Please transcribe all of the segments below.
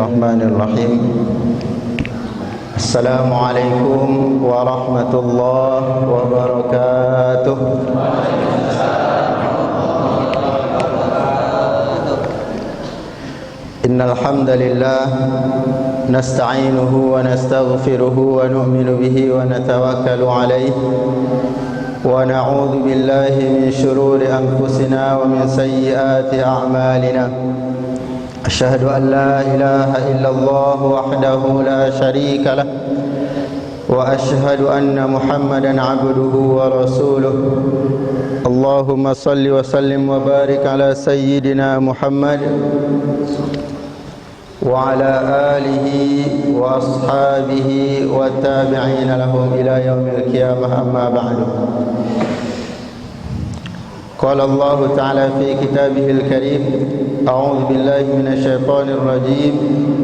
Bismillahirrahmanirrahim. Assalamualaikum warahmatullahi wabarakatuh. Innal hamdalillah nasta'inuhu wa nastaghfiruhu wa nu'minu bihi wa natawakkalu alayhi wa na'udzu billahi min shururi anfusina wa min sayyiati a'malina. Asyhadu an la ilaha illallah wahdahu la syarika lah wa asyhadu anna Muhammadan abduhu wa rasuluh. Allahumma salli wa sallim wa barik ala sayyidina Muhammad wa ala alihi wa ashabihi wa tabi'ina lahum ila yaumil qiyamah, amma ba'du. Qala Allah ta'ala fi kitabihil karim, a'udzu billahi minasy syaithanir rajim.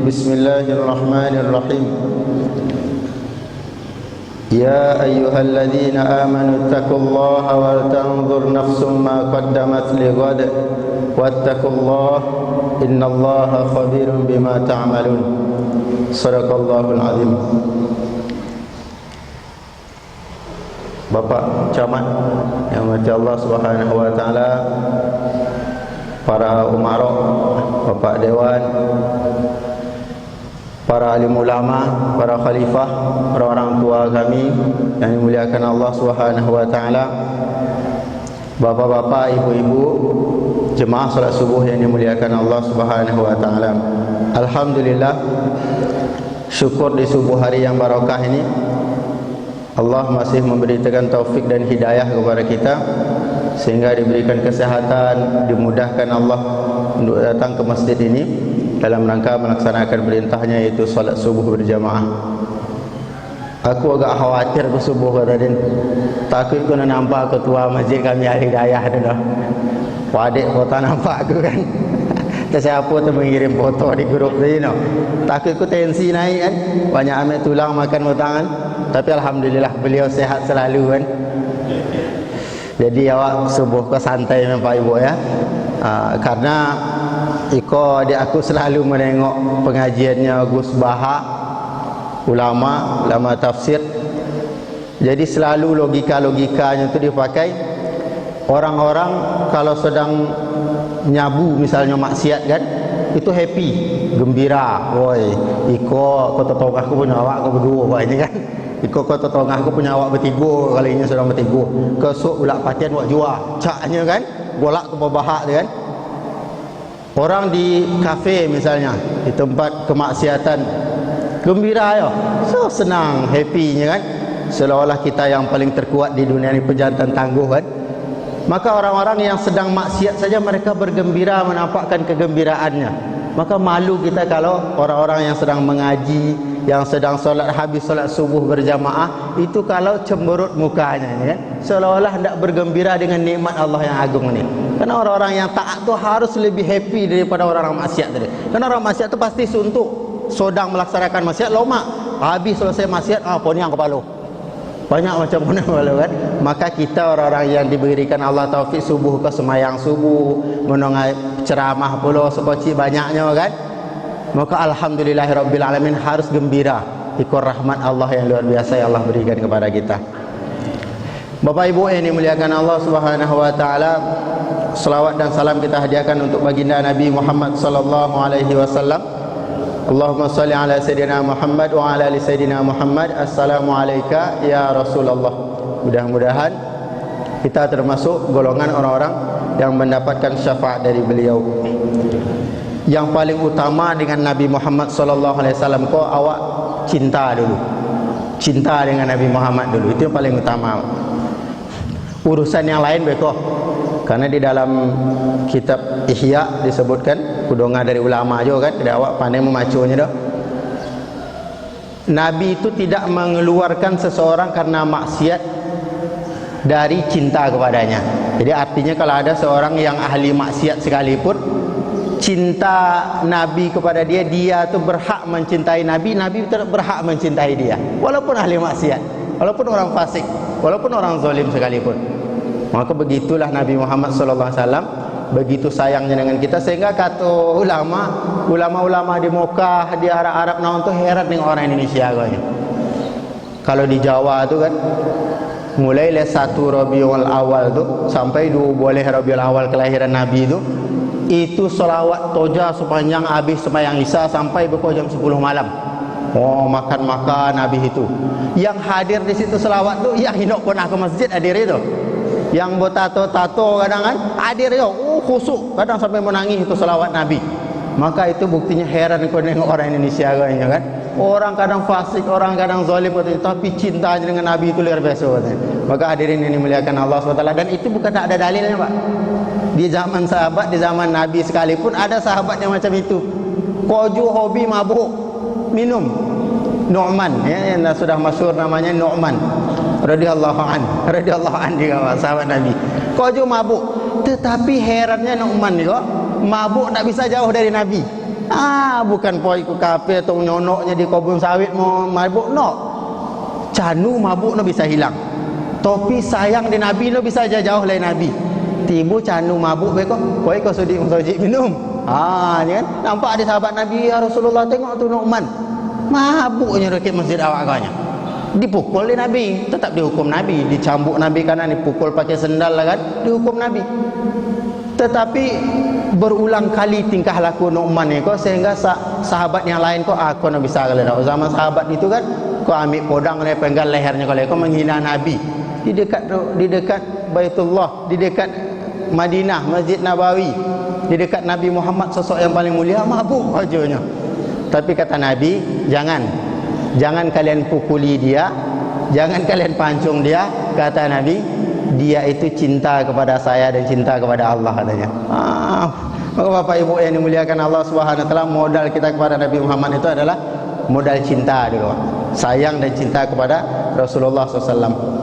Bismillahirrahmanirrahim. Ya ayyuhalladzina amanu taqullaha wal tanzur nafsum ma qaddamat lighad wattaqullaha innallaha khabirun bima ta'malun. Shadaqallahul azim. Bapak Camat yang mati Allah Subhanahu wa taala, para umarok, Bapak Dewan, para alim ulama, para khalifah, para orang tua kami yang dimuliakan Allah Subhanahu wa taala, bapak-bapak, ibu-ibu, jemaah salat subuh yang dimuliakan Allah Subhanahu wa taala. Alhamdulillah, syukur di subuh hari yang barakah ini Allah masih memberikan taufik dan hidayah kepada kita sehingga diberikan kesehatan, dimudahkan Allah untuk datang ke masjid ini dalam rangka melaksanakan perintahnya, yaitu salat subuh berjamaah. Aku agak khawatir ke subuh tadi, takut kena nampak ketua masjid kami Al-Hidayah tu dah. Wadik kota nampak aku kan. Siapa tu mengirim foto di grup tadi no. Takut ku tensi naik kan. Banyak ambil tulang makan tangan. Tapi alhamdulillah beliau sehat selalu kan. Jadi awak subuh ke santai Bapak Ibu ya. Karena adik aku selalu menengok pengajiannya Gus Baha, ulama tafsir. Jadi selalu logika-logikanya itu dipakai. Orang-orang kalau sedang nyabu misalnya maksiat kan, itu happy, gembira. Woi, iko kota tongah aku punya awak kau berdua apa ini kan. Iko kota tongah aku punya awak bertiga, kali ini sedang bertiga. Kesuk ulak patian wak jua, caknya kan, bolak ke babahak dia kan. Orang di kafe misalnya, di tempat kemaksiatan, gembira ya, so senang, happy-nya kan. Seolah-olah kita yang paling terkuat di dunia ini, pejantan tangguh kan. Maka orang-orang yang sedang maksiat saja mereka bergembira menampakkan kegembiraannya. Maka malu kita kalau orang-orang yang sedang mengaji, yang sedang habis solat subuh berjamaah, itu kalau cemberut mukanya kan? Seolah-olah hendak bergembira dengan nikmat Allah yang agung ini. Karena orang-orang yang taat tu harus lebih happy daripada orang-orang maksiat tadi. Karena orang maksiat tu pasti suntuk, sedang melaksanakan maksiat lomak, habis selesai maksiat, poni yang kepala. Banyak macam mana kan. Maka kita orang-orang yang diberikan Allah taufik subuh ke semayang subuh, menongai ceramah pula sepoci banyaknya kan. Maka alhamdulillahirabbil alamin harus gembira ikut rahmat Allah yang luar biasa yang Allah berikan kepada kita. Bapak Ibu yang dimuliakan Allah Subhanahu wa taala, selawat dan salam kita hadiahkan untuk baginda Nabi Muhammad sallallahu alaihi wasallam. Allahumma salli ala Sayyidina Muhammad wa ala ali Sayyidina Muhammad. Assalamualaikum ya Rasulullah. Mudah-mudahan kita termasuk golongan orang-orang yang mendapatkan syafaat dari beliau. Yang paling utama dengan Nabi Muhammad sallallahu alaihi wasallam, kau awak cinta dulu. Cinta dengan Nabi Muhammad dulu, itu yang paling utama. Urusan yang lain beko. Karena di dalam kitab Ihya disebutkan, kudonga dari ulama juga kan, ada awak pandai memacunya dah. Nabi itu tidak mengeluarkan seseorang karena maksiat dari cinta kepadanya. Jadi artinya kalau ada seorang yang ahli maksiat sekalipun, cinta Nabi kepada dia, dia tu berhak mencintai Nabi, Nabi tetap berhak mencintai dia, walaupun ahli maksiat, walaupun orang fasik, walaupun orang zalim sekalipun. Maka begitulah Nabi Muhammad sallallahu alaihi wasallam begitu sayangnya dengan kita, sehingga kata ulama di Mekah, di Arab naon tu heran dengan orang Indonesia agaknya. Kalau di Jawa tu kan, mulai le 1 Rabiul Awal tu sampai 2 boleh Rabiul Awal kelahiran Nabi tu, itu selawat toja sepanjang habis sembahyang Isya sampai pukul jam 10 malam. Oh, makan-makan habis itu. Yang hadir di situ selawat tu, yang hendak pernah ke masjid hadir itu. Yang bertato-tato kadang kan hadir itu. Oh, khusuk, kadang sampai menangis itu selawat Nabi. Maka itu buktinya heran kau tengok orang Indonesia kan. Orang kadang fasik, orang kadang zalim, tapi cintanya dengan Nabi itu luar biasa katanya. Maka hadirin yang dimuliakan Allah SWT, dan itu bukan tak ada dalilnya Pak. Di zaman sahabat, di zaman Nabi sekalipun ada sahabat yang macam itu. Koju hobi mabuk minum. Nu'man, ya, yang sudah masyhur namanya Nu'man radhiyallahu an juga sahabat Nabi. Koju mabuk, tetapi herannya Nu'man juga mabuk tak bisa jauh dari Nabi. Bukan poi ku kafe atau nyonoknya di kebun sawit mau mabuk, no. Canu mabuk no bisa hilang. Tapi sayang di Nabi no bisa jauh dari Nabi. Tibu canu mabuk beko, poi kau sudi minum. Ni kan nampak ada sahabat Nabi, ya Rasulullah, tengok tu Nu'man mabuknya dekat masjid awak agaknya. Dipukul oleh Nabi, tetap dihukum Nabi, dicambuk Nabi kanan, dipukul pakai sendal lah kan, dihukum Nabi. Tetapi berulang kali tingkah laku Nu'man ni kok, sehingga sahabat yang lain kok aku nak bisa kalau nak zaman sahabat itu kan, kau ambil podang ni penggal lehernya kalau kau menghina Nabi di dekat Baitullah, di dekat Madinah, Masjid Nabawi, di dekat Nabi Muhammad, sosok yang paling mulia, mabuk aja. Tapi kata Nabi, jangan kalian pukuli dia, jangan kalian pancung dia. Kata Nabi, dia itu cinta kepada saya dan cinta kepada Allah katanya. Maka Bapak Ibu yang dimuliakan Allah Subhanahu wa taala, modal kita kepada Nabi Muhammad itu adalah modal cinta dulu. Sayang dan cinta kepada Rasulullah SAW.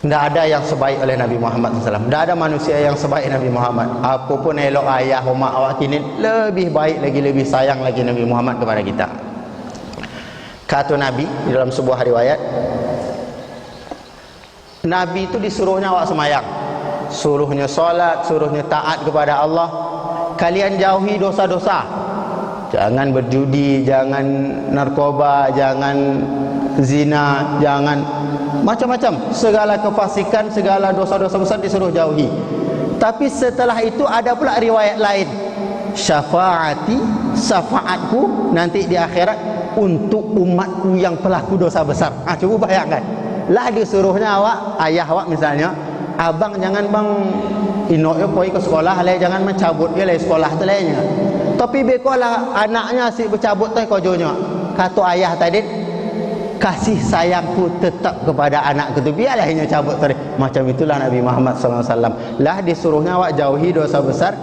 Tidak ada yang sebaik oleh Nabi Muhammad SAW. Tidak ada manusia yang sebaik Nabi Muhammad. Apapun elok ayah, mak awak kini, lebih baik lagi, lebih sayang lagi Nabi Muhammad kepada kita. Kata Nabi di dalam sebuah riwayat, Nabi itu disuruhnya awak semayang, suruhnya solat, suruhnya taat kepada Allah. Kalian jauhi dosa-dosa. Jangan berjudi, jangan narkoba, jangan zina, jangan macam-macam, segala kefasikan, segala dosa-dosa besar disuruh jauhi. Tapi setelah itu ada pula riwayat lain, syafaatku nanti di akhirat untuk umatku yang pelaku dosa besar. Cuba bayangkan, lah disuruhnya awak, ayah awak misalnya, abang jangan bang inoknya pergi ke sekolah, jangan mencabut dia dari sekolah tu lainnya. Tapi bekolah anaknya si bercabut tu kojonya. Kata ayah tadi, kasih sayangku tetap kepada anak itu, biarlah hanya cabut tadi. Macam itulah Nabi Muhammad SAW. Lah disuruhnya awak jauhi dosa besar,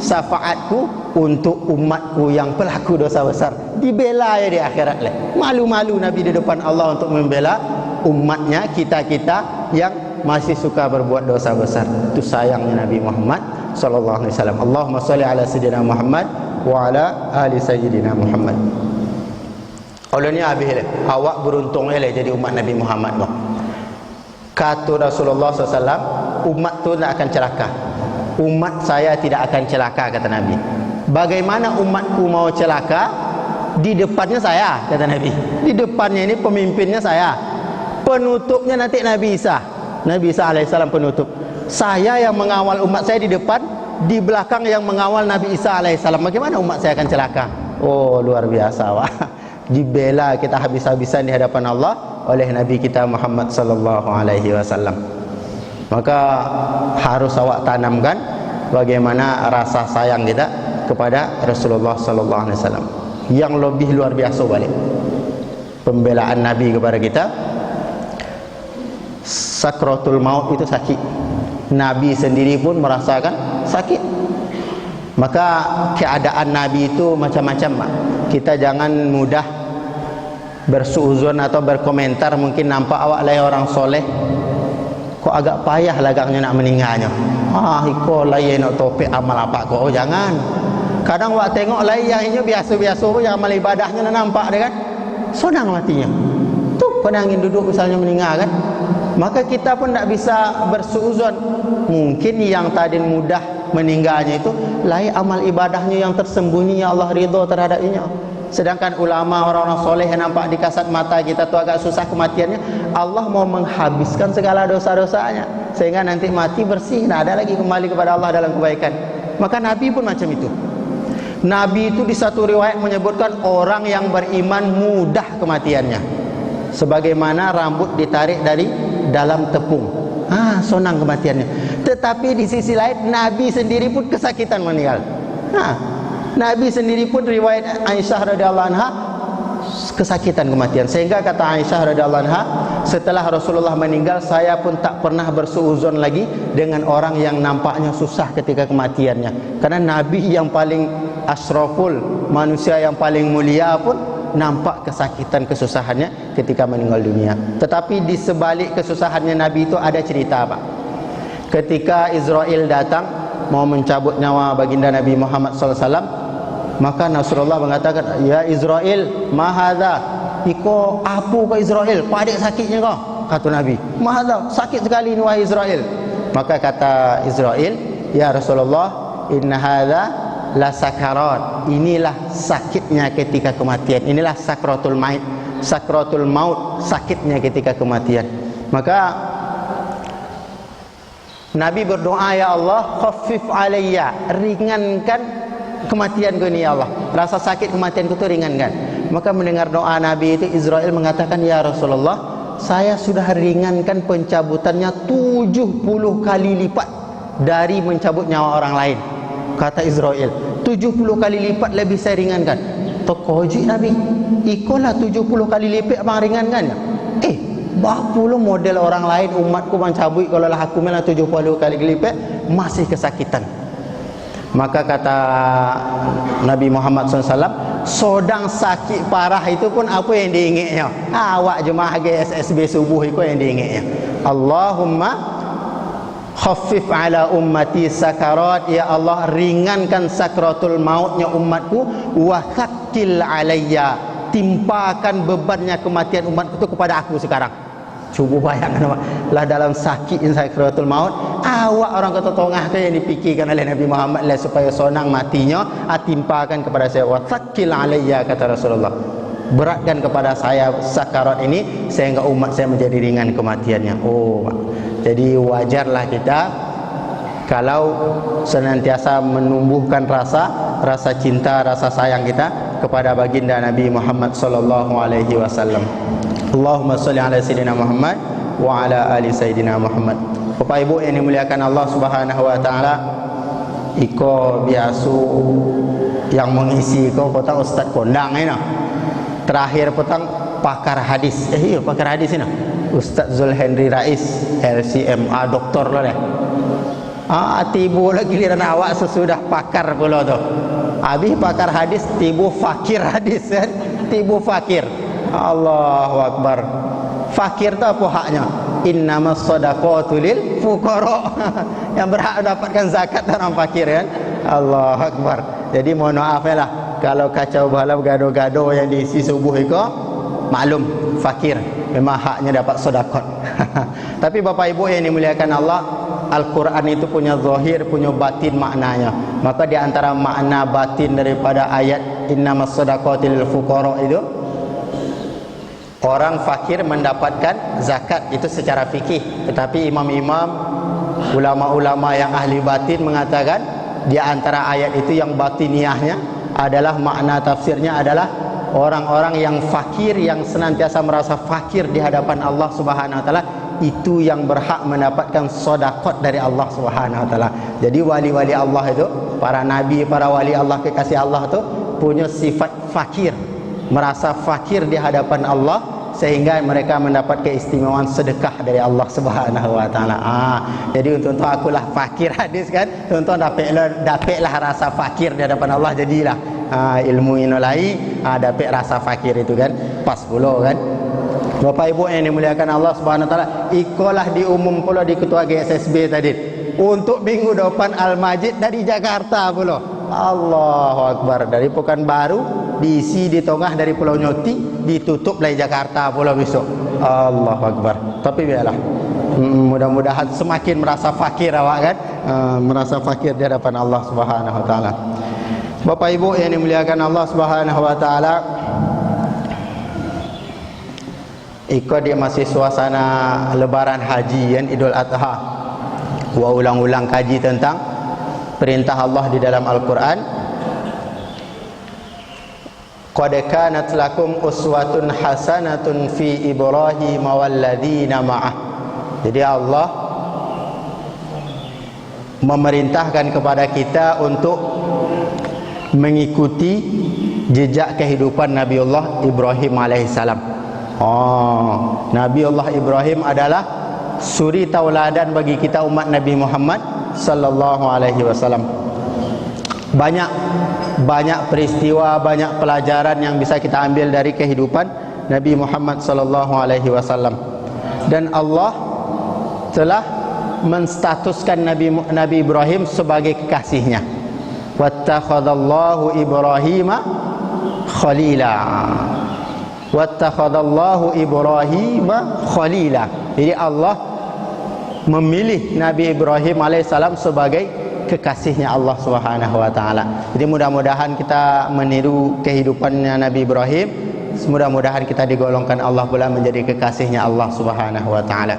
syafaatku untuk umatku yang pelaku dosa besar. Dibela ya di akhirat lah. Malu-malu Nabi di depan Allah untuk membela umatnya, kita-kita yang masih suka berbuat dosa besar. Itu sayangnya Nabi Muhammad sallallahu alaihi wasallam. Allahumma shalli ala sayyidina Muhammad wa ala ali sayyidina Muhammad. Ulunnya habis lah. Awak beruntung lah jadi umat Nabi Muhammad. Kata Rasulullah SAW, umat tu tak akan celaka. Umat saya tidak akan celaka, kata Nabi. Bagaimana umatku mau celaka? Di depannya saya, kata Nabi. Di depannya ini pemimpinnya saya. Penutupnya nanti Nabi Isa. Nabi Isa alaihissalam penutup. Saya yang mengawal umat saya di depan, di belakang yang mengawal Nabi Isa alaihissalam. Bagaimana umat saya akan celaka? Oh, luar biasa, wah. Dibela kita habis-habisan di hadapan Allah oleh Nabi kita Muhammad sallallahu alaihi wasallam. Maka harus awak tanamkan bagaimana rasa sayang kita kepada Rasulullah sallallahu alaihi wasallam. Yang lebih luar biasa balik, pembelaan Nabi kepada kita. Sakratul maut itu sakit. Nabi sendiri pun merasakan sakit. Maka keadaan Nabi itu macam-macam. Kita jangan mudah bersuuzon atau berkomentar. Mungkin nampak awak lain orang soleh, kok agak payah lagaknya nak meninggalnya. Iko lain nak topik amal apa kok? Oh, jangan. Kadang awak tengok lain yang ini biasa-biasa pun yang amal ibadahnya nampak dia kan senang matinya. Tu penangin duduk misalnya meninggal kan. Maka kita pun tak bisa bersuuzon. Mungkin yang tadi mudah meninggalnya itu lain amal ibadahnya yang tersembunyi, ya Allah ridha terhadapnya. Sedangkan ulama, orang-orang soleh yang nampak di kasat mata kita tu agak susah kematiannya, Allah mau menghabiskan segala dosa-dosanya sehingga nanti mati bersih, tak ada lagi kembali kepada Allah dalam kebaikan. Maka Nabi pun macam itu. Nabi itu di satu riwayat menyebutkan orang yang beriman mudah kematiannya, sebagaimana rambut ditarik dari dalam tepung. Senang kematiannya. Tetapi di sisi lain Nabi sendiri pun kesakitan meninggal. Nabi sendiri pun riwayat Aisyah radhiyallahu anha kesakitan kematian, sehingga kata Aisyah radhiyallahu anha, setelah Rasulullah meninggal saya pun tak pernah bersuuzon lagi dengan orang yang nampaknya susah ketika kematiannya, karena Nabi yang paling asraful, manusia yang paling mulia pun nampak kesakitan kesusahannya ketika meninggal dunia. Tetapi di sebalik kesusahannya Nabi itu ada cerita, Pak. Ketika Israel datang mau mencabut nyawa baginda Nabi Muhammad SAW, maka Nasrullah mengatakan, ya Israel, mahadha, iko apa ke Israel, padik sakitnya kau, kata Nabi. Mahadha, sakit sekali ni wahai Israel. Maka kata Israel, ya Rasulullah, inna hadha la sakarat, inilah sakitnya ketika kematian, inilah sakratul maut, sakratul maut, sakitnya ketika kematian. Maka Nabi berdoa, ya Allah, khaffif alayya, ringankan kematianku ini ya Allah, rasa sakit kematianku itu ringankan. Maka mendengar doa Nabi itu, Israel mengatakan, ya Rasulullah, saya sudah ringankan pencabutannya 70 kali lipat dari mencabut nyawa orang lain. Kata Israel, 70 kali lipat lebih saya ringankan. Tokoji Nabi, ikolah 70 kali lipat abang ringankan. Berapa lo model orang lain umatku mencabut, kalau lah aku malah 70 kali lipat masih kesakitan. Maka kata Nabi Muhammad SAW, sodang sakit parah itu pun apa yang diingatnya? Awak jemaah GSSB subuh itu yang diingatnya. Allahumma khaffif ala ummati sakarat, ya Allah ringankan sakratul mautnya umatku, wa khakkil alayya, timpakan bebannya kematian umatku itu kepada aku sekarang. Cuba bayangkan lah, dalam sakit sakratul maut, awak orang kata tengah tu yang dipikirkan oleh Nabi Muhammad lah supaya sonang matinya, timpakan kepada saya, wa thaqqil alayya, kata Rasulullah, beratkan kepada saya sakarat ini sehingga umat saya menjadi ringan kematiannya. Jadi wajarlah kita kalau senantiasa menumbuhkan rasa cinta, rasa sayang kita kepada baginda Nabi Muhammad sallallahu alaihi wasallam. Allahumma sholli ala sayyidina Muhammad wa ala ali sayyidina Muhammad. Bapak Ibu yang dimuliakan Allah Subhanahu wa taala, iko biasu yang mengisi iko petang Ustaz kondang ini. Terakhir petang pakar hadis. Pakar hadis ini. Ustaz Zulhendri Rais, LCMA doktor loh deh. Tibu lagi giliran awak sesudah pakar pula tu. Habis pakar hadis, tibu fakir hadis kan? Tibu fakir. Allahu Akbar. Fakir tu apa haknya? Innamas shadaqatu lil fuqara. Yang berhak mendapatkan zakat orang fakir kan? Allahu Akbar. Jadi mohon maaf lah kalau kacau balau gado-gado yang diisi subuh itu, maklum fakir memang haknya dapat sedekah. Tapi Bapak Ibu yang dimuliakan Allah, Al-Quran itu punya zahir, punya batin maknanya. Maka di antara makna batin daripada ayat innamas shadaqatu lil fuqara itu, orang fakir mendapatkan zakat itu secara fikih. Tetapi imam-imam, ulama-ulama yang ahli batin mengatakan di antara ayat itu yang batiniahnya adalah makna tafsirnya adalah orang-orang yang fakir, yang senantiasa merasa fakir di hadapan Allah Subhanahu wa taala, itu yang berhak mendapatkan sedekah dari Allah Subhanahu wa taala. Jadi wali-wali Allah itu, para nabi, para wali Allah, kekasih Allah itu punya sifat fakir, merasa fakir di hadapan Allah sehingga mereka mendapat keistimewaan sedekah dari Allah Subhanahu wa taala. Jadi untuk akulah fakir hadis kan, untuk dapatlah rasa fakir di hadapan Allah, jadilah ilmu inolai dapat rasa fakir itu kan, pas pula kan. Bapak Ibu yang dimuliakan Allah Subhanahu wa taala, ikolah diumum pula di ketua GSSB tadi untuk minggu depan Al-Majid dari Jakarta pula. Allahu Akbar, dari Pekanbaru diisi di tengah dari Pulau Nyoti, ditutup dari Jakarta pula besok. Allahu Akbar. Tapi biarlah Mudah-mudahan semakin merasa fakir awak kan, merasa fakir di hadapan Allah Subhanahu wa taala. Bapak Ibu yang dimuliakan Allah Subhanahu wa taala, ikut dia masih suasana lebaran haji kan, Idul Adha. Wa ulang-ulang kaji tentang perintah Allah di dalam Al-Quran. Qad kanat lakum uswatun hasanatun fi Ibrahim walladzina ma'ah. Jadi Allah memerintahkan kepada kita untuk mengikuti jejak kehidupan Nabiullah Ibrahim alaihissalam. Nabiullah Ibrahim adalah suri tauladan bagi kita umat Nabi Muhammad sallallahu alaihi wasallam. Banyak peristiwa, banyak pelajaran yang bisa kita ambil dari kehidupan Nabi Muhammad sallallahu alaihi wasallam. Dan Allah telah menstatuskan Nabi Ibrahim sebagai kekasihnya. Wattakhadallahu Ibrahima khalila. Wattakhadallahu Ibrahima khalila. Jadi Allah memilih Nabi Ibrahim alaihissalam sebagai kekasihnya Allah Subhanahu wa taala. Jadi mudah-mudahan kita meniru kehidupannya Nabi Ibrahim. Mudah-mudahan kita digolongkan Allah pula menjadi kekasihnya Allah Subhanahu wa taala.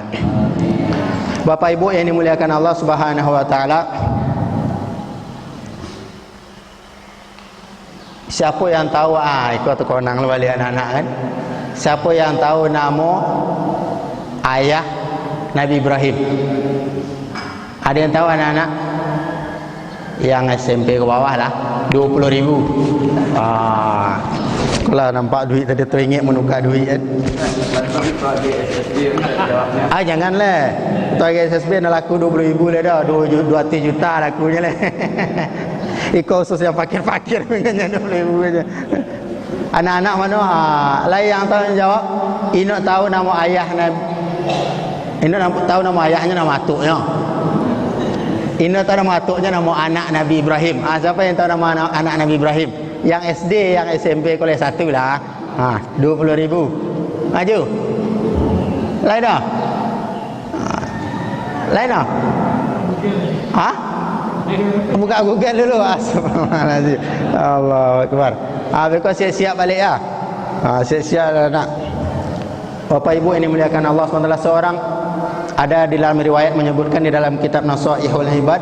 Bapak Ibu yang dimuliakan Allah Subhanahu wa taala, siapa yang tahu ikut konang balik anak-anak kan? Siapa yang tahu nama ayah Nabi Ibrahim? Ada yang tahu anak-anak? Yang SMP ke bawah lah, 20.000. Kalau nampak duit tadi tu ringgit menukar duit kan? Janganlah. Tuan SSB nak laku 20.000 dah, 200 juta lakunya lah. Ikut khusus yang fakir-fakir punya 20.000 aja. Anak-anak mana? Lain yang tahu jawab. Ino tahu nama ayah Nabi. Ino tahu nama ayahnya, nama atuknya. Ino tahu nama atuknya, nama anak Nabi Ibrahim. Siapa yang tahu nama anak Nabi Ibrahim? Yang SD, yang SMP kuliah 1 lah. 20.000. Maju. Lain dah. Lain dah. Buka Google dulu. Astagfirullahaladzim. Allahu Akbar. Mereka siap-siap balik ya. Siap-siap nak. Bapak Ibu ini muliakan Allah SWT. Seorang ada di dalam riwayat menyebutkan di dalam kitab Nasaihul Ibad,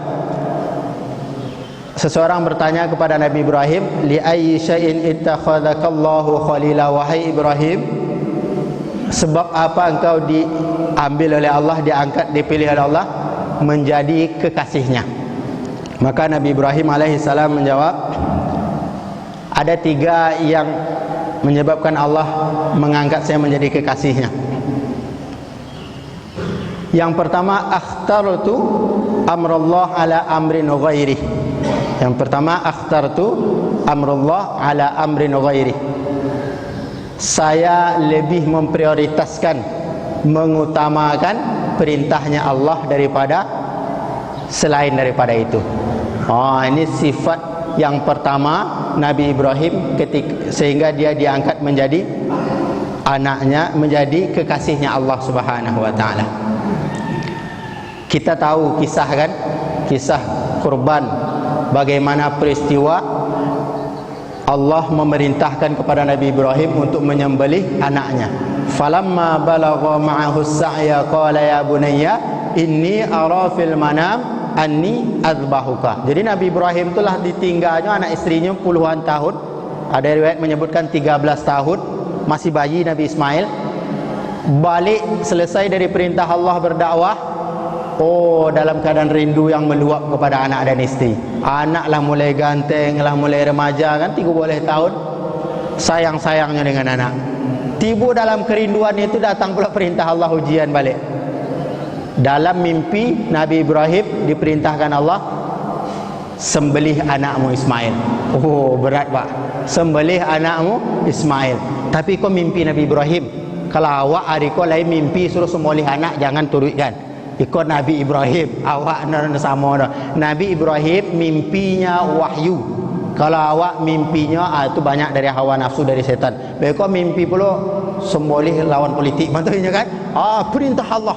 seseorang bertanya kepada Nabi Ibrahim, li ayyi syai'in ittakhadhakallahu khalila, wahai Ibrahim, sebab apa engkau diambil oleh Allah, diangkat, dipilih oleh Allah menjadi kekasihnya? Maka Nabi Ibrahim alaihissalam menjawab, ada 3 yang menyebabkan Allah mengangkat saya menjadi kekasihnya. Yang pertama, akhtartu amrullah ala amrin ghairi. Yang pertama, akhtartu amrullah ala amrin ghairi. Saya lebih memprioritaskan, mengutamakan perintahnya Allah daripada selain daripada itu. Ini sifat yang pertama Nabi Ibrahim sehingga dia diangkat menjadi anaknya, menjadi kekasihnya Allah Subhanahu wa taala. Kita tahu kisah kan, kisah kurban, bagaimana peristiwa Allah memerintahkan kepada Nabi Ibrahim untuk menyembelih anaknya. Falamma balagha ma'ahu as-sa'ya qala ya bunayya inni ara fil manam anni azbahuka. Jadi Nabi Ibrahim itulah ditinggalnya anak istrinya puluhan tahun. Ada riwayat menyebutkan 13 tahun, masih bayi Nabi Ismail. Balik selesai dari perintah Allah berdakwah, dalam keadaan rindu yang meluap kepada anak dan istri. Anaklah mulai ganteng, lah mulai remaja kan, 13 tahun. Sayang-sayangnya dengan anak. Tiba dalam kerinduan itu datang pula perintah Allah, ujian balik. Dalam mimpi Nabi Ibrahim diperintahkan Allah, sembelih anakmu Ismail. Berat pak, sembelih anakmu Ismail. Tapi kau mimpi Nabi Ibrahim. Kalau awak hari kau lain mimpi suruh sembelih anak, jangan turutkan. Ikut Nabi Ibrahim. Awak sama dah. Nabi Ibrahim mimpinya wahyu. Kalau awak mimpinya itu banyak dari hawa nafsu, dari setan. Mereka mimpi pula sembelih lawan politik, betul kan? Perintah Allah.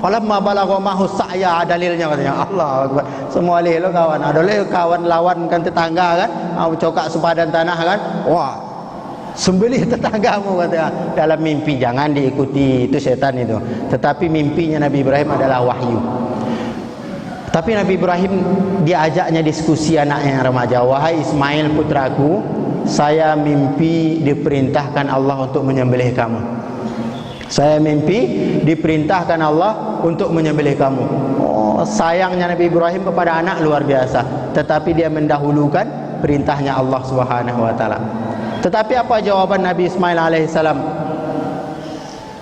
falamma balagha mahu sa'ya, dalilnya katanya. Allah Akbar. Semua alih lo kawan. Ada le kawan lawan kan tetangga kan, cokak sepadan tanah kan. Wah, sembelih tetanggamu katanya. Dalam mimpi, jangan diikuti, itu setan itu. Tetapi mimpinya Nabi Ibrahim adalah wahyu. Tapi Nabi Ibrahim diajaknya diskusi anaknya yang remaja. Wahai Ismail putraku, saya mimpi diperintahkan Allah untuk menyembelih kamu. Saya mimpi diperintahkan Allah untuk menyembelih kamu. Oh, sayangnya Nabi Ibrahim kepada anak luar biasa. Tetapi dia mendahulukan perintahnya Allah Subhanahu wa taala. Tetapi apa jawaban Nabi Ismail alaihissalam?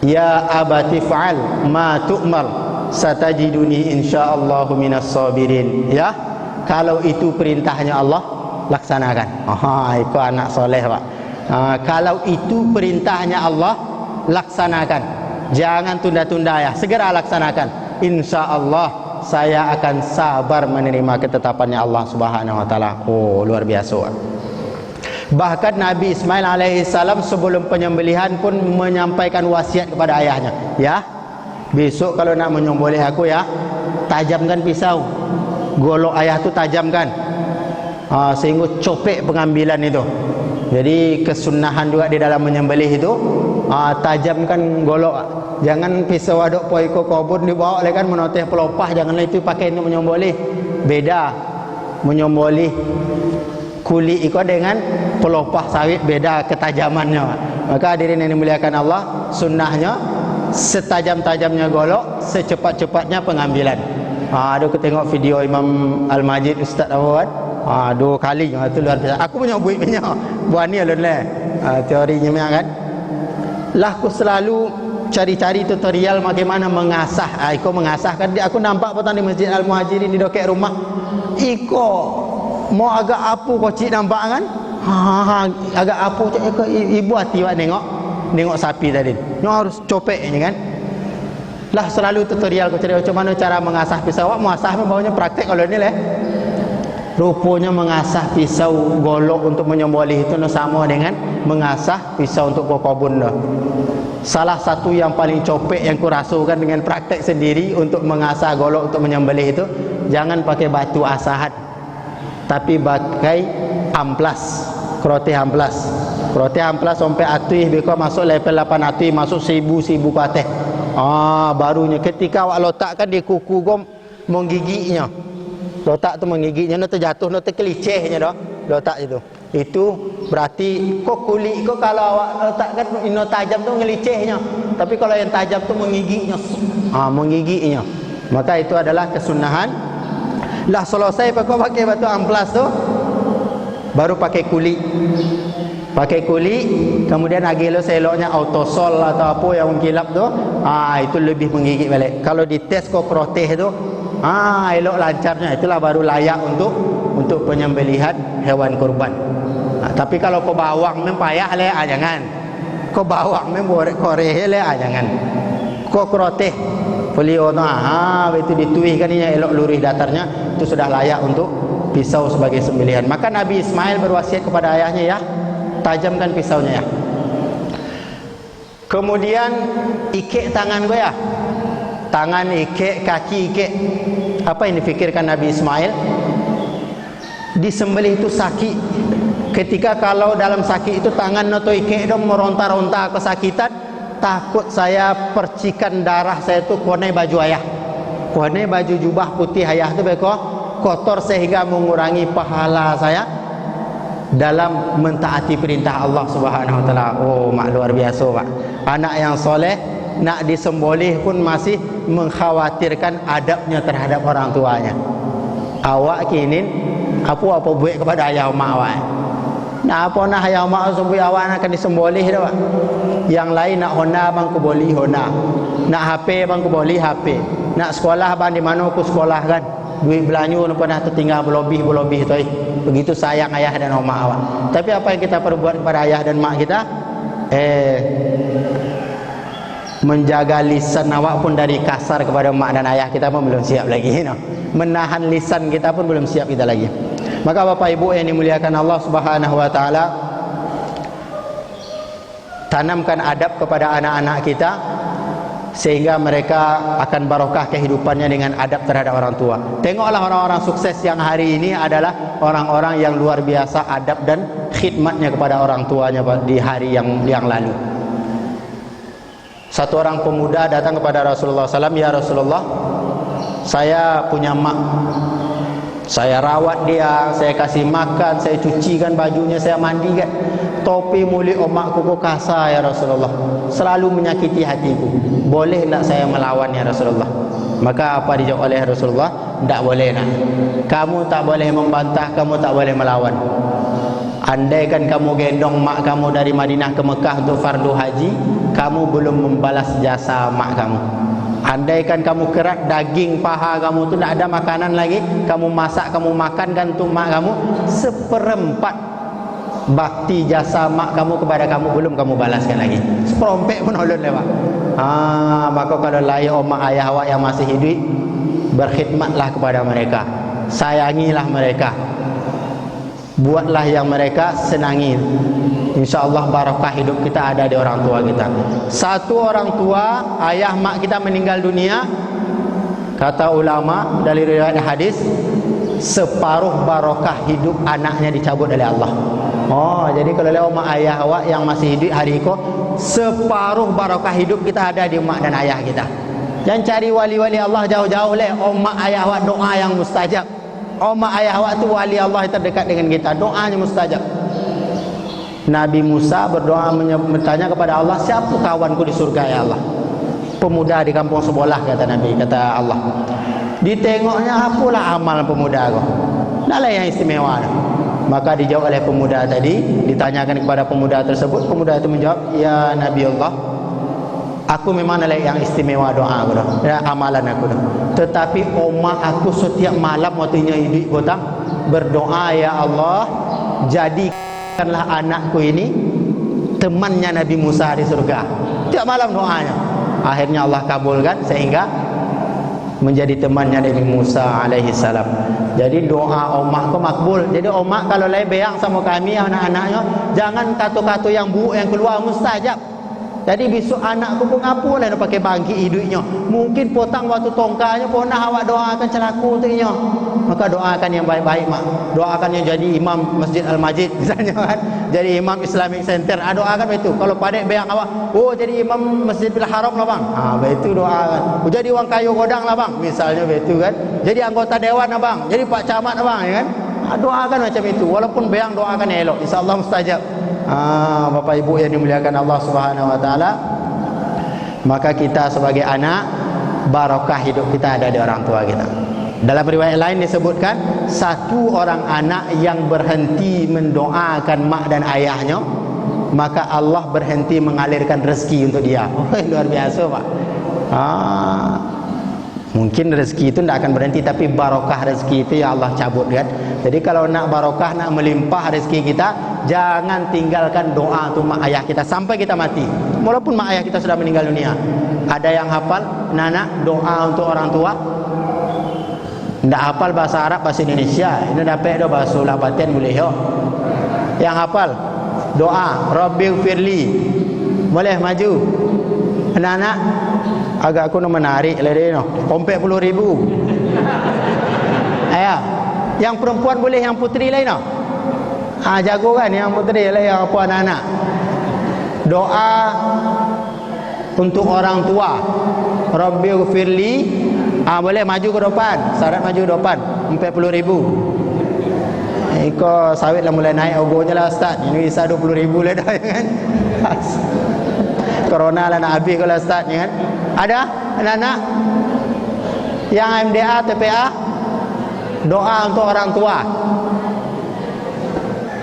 Ya abati fa'al ma tu'mar, satajiduni insyaallahu minas sabirin. Ya, kalau itu perintahnya Allah, laksanakan. Itu anak soleh Pak. Kalau itu perintahnya Allah, laksanakan. Jangan tunda-tunda ya, segera laksanakan. Insyaallah saya akan sabar menerima ketetapannya Allah Subhanahu wa taala. Oh, luar biasa. Bahkan Nabi Ismail alaihissalam sebelum penyembelihan pun menyampaikan wasiat kepada ayahnya. Ya, besok kalau nak menyembelih aku ya, tajamkan pisau. Golok ayah tu tajamkan. Sehingga copek pengambilan itu. Jadi kesunahan juga di dalam menyembelih itu, tajamkan golok. Jangan pisau aduk poiko kobun dibawa oleh kan menoteh pelopah, janganlah itu pakai untuk menyembelih. Beda menyembelih kulit itu dengan pelopah sawit, beda ketajamannya. Maka hadirin yang dimuliakan Allah, sunnahnya setajam-tajamnya golok, secepat-cepatnya pengambilan. Aku tengok video Imam Al-Majid Ustaz Awad, 2 kali itu luar biasa. Aku punya buitnya buat ni alun teorinya kan. Lah aku selalu cari-cari tutorial bagaimana mengasah. Aku mengasah kan, aku nampak petang di Masjid Al-Muhajirin di dekat rumah. Iko mau agak apu kocik nampak kan? Agak apu ibu hati buat nengok sapi tadi. Nyo harus copeknya kan. Lah selalu tutorial aku cari macam mana cara mengasah pisau. Awak mengasah baunya praktek kalau ni lah. Rupanya mengasah pisau golok untuk menyembelih itu sama dengan mengasah pisau untuk pokobun dah. Salah satu yang paling copek yang ku rasakan dengan praktek sendiri untuk mengasah golok untuk menyembelih itu, jangan pakai batu asahan, tapi pakai amplas, kroteh amplas. Kroteh amplas sampai atui beko masuk level 8 atui, masuk 1000 kuateh. Barunya ketika awak letakkan di kuku gom menggigitnya. Letak tu menggigitnya, no terjatuh, no terkelicehnya dah. Letak itu berarti kok kulit kok kalau awak letakkan ino tajam tu ngelicehnya, tapi kalau yang tajam tu menggigitnya. Menggigitnya. Maka itu adalah kesunahan. Lah selesai pakai batu amplas tu, baru pakai kulit. Pakai kulit, kemudian agilo seloknya autosol atau apa yang mengkilap tu, itu lebih menggigit balik. Kalau dites kok kroteh tu, elok lancarnya, itulah baru layak untuk penyembelihan hewan kurban. Tapi kalau kau bawang payah le, jangan. Kau bawang koreh le, jangan. Kau kroteh folio tu, itu dituihkan ini elok lurih datarnya, itu sudah layak untuk pisau sebagai sembelihan. Maka Nabi Ismail berwasiat kepada ayahnya, ya, tajamkan pisaunya ya. Kemudian ikek tangan gue ya. Tangan ikek, kaki ikek. Apa yang difikirkan Nabi Ismail? Disembelih itu sakit. Ketika kalau dalam sakit itu tangan atau ikek dong meronta-ronta kesakitan, takut saya percikan darah saya itu kone baju ayah. Kone baju jubah putih ayah itu beko kotor sehingga mengurangi pahala saya dalam mentaati perintah Allah Subhanahu wa taala. Oh, mak luar biasa, Pak. Anak yang soleh nak disembelih pun masih mengkhawatirkan adabnya terhadap orang tuanya. Awak kini apa buat kepada ayah mak awak? Nah, apa nak ayah mak sampai awak akan disembelih dah, Pak. Yang lain nak hona bang ku boleh hona. Nak HP bang ku boleh HP. Nak sekolah bang di mana aku sekolah kan. Duit belanja nu pernah tertinggal berlebih tu. Begitu sayang ayah dan mak awak. Tapi apa yang kita perbuat kepada ayah dan mak kita? Menjaga lisan awak pun dari kasar kepada mak dan ayah kita pun belum siap lagi, no? Menahan lisan kita pun belum siap kita lagi. Maka Bapak Ibu yang dimuliakan Allah Subhanahu wa taala, tanamkan adab kepada anak-anak kita sehingga mereka akan barokah kehidupannya dengan adab terhadap orang tua. Tengoklah orang-orang sukses yang hari ini adalah orang-orang yang luar biasa adab dan khidmatnya kepada orang tuanya di hari yang lalu. Satu orang pemuda datang kepada Rasulullah SAW, "Ya Rasulullah, saya punya mak, saya rawat dia, saya kasih makan, saya cucikan bajunya, saya mandikan. Topi mulut omakku kok kasar ya Rasulullah, selalu menyakiti hatiku. Boleh tak saya melawan ya Rasulullah?" Maka apa dijawab oleh Rasulullah? Tak boleh nak. Kamu tak boleh membantah, kamu tak boleh melawan. Andaikan kamu gendong mak kamu dari Madinah ke Mekah untuk fardu haji, kamu belum membalas jasa mak kamu. Andaikan kamu kerat daging paha kamu tu tak ada makanan lagi, kamu masak, kamu makankan untuk mak kamu, seperempat bakti jasa mak kamu kepada kamu belum kamu balaskan lagi. Seperompek pun ulun lewat. Maka kalau layak omak ayah awak yang masih hidup, berkhidmatlah kepada mereka, sayangilah mereka, buatlah yang mereka senangi. InsyaAllah barakah hidup kita ada di orang tua kita. Satu orang tua, ayah mak kita meninggal dunia, kata ulama dari riwayat hadis, separuh barakah hidup anaknya dicabut oleh Allah. Jadi kalau lihat mak ayah awak yang masih hidup hari ini, separuh barakah hidup kita ada di mak dan ayah kita. Jangan cari wali-wali Allah jauh-jauh leh. Mak ayah awak doa yang mustajab. Mak ayah awak tu wali Allah yang terdekat dengan kita, doanya mustajab. Nabi Musa berdoa bertanya kepada Allah, siapa kawanku di surga ya Allah? Pemuda di kampung sebelah, kata Nabi, kata Allah. Ditengoknya apalah amal pemuda kau, dah lah yang istimewa. Maka dijawab oleh pemuda tadi, ditanyakan kepada pemuda tersebut, pemuda itu menjawab, ya Nabi Allah, aku memang adalah yang istimewa doa aku dah, amalan aku dah. Tetapi omak aku setiap malam waktunya hidup kota berdoa, ya Allah, jadikanlah anakku ini temannya Nabi Musa di surga. Tiap malam doanya. Akhirnya Allah kabulkan sehingga menjadi temannya Nabi Musa alaihi salam. Jadi doa omak ku makbul. Jadi omak kalau lain beang sama kami anak-anaknya, jangan kata-kata yang buruk yang keluar, mustajab. Jadi besok anakku pun apa lah nak pakai bangkit hidupnya. Mungkin potang waktu tongkanya, pernah awak doakan celaku untuknya. Maka doakan yang baik-baik mak. Doakan yang jadi imam Masjid Al-Majid misalnya kan. Jadi imam Islamic Center. Doakan begitu. Kalau padek beang awak, jadi imam Masjidil Haram lah bang. Begitu doakan. Jadi orang kayu godang lah bang. Misalnya begitu kan. Jadi anggota dewan lah bang. Jadi pak camat lah bang, ya kan. Doakan macam itu. Walaupun beang doakan elok. InsyaAllah mustajab. Bapak ibu yang dimuliakan Allah Subhanahu wa taala, maka kita sebagai anak, barakah hidup kita ada di orang tua kita. Dalam riwayat lain disebutkan, satu orang anak yang berhenti mendoakan mak dan ayahnya, maka Allah berhenti mengalirkan rezeki untuk dia. Luar biasa Pak. Mungkin rezeki itu tidak akan berhenti, tapi barakah rezeki itu ya Allah cabut kan. Jadi kalau nak barakah, nak melimpah rezeki kita, jangan tinggalkan doa untuk mak ayah kita sampai kita mati. Walaupun mak ayah kita sudah meninggal dunia. Ada yang hafal nana doa untuk orang tua? Tidak hafal bahasa Arab, bahasa Indonesia. Ini dapat dah bahasa Labatin boleh yo. Yang hafal doa Rabbighfirli. Boleh maju. Anak-anak agak aku nak menarik lah dia no. Kompek 10,000. Yang perempuan boleh, yang puteri lain no. Jago kan yang puteri lah, yang apa anak-anak. Doa untuk orang tua. Rabbighfirli. Boleh maju ke depan. Syarat maju ke depan. 40,000. Iko sawit lah mulai naik ogonya lah Ustaz. Ini bisa 20,000 lah dah kan. Corona lah nak habis kalau Ustaz kan. Ada anak-anak yang MDA, TPA, doa untuk orang tua.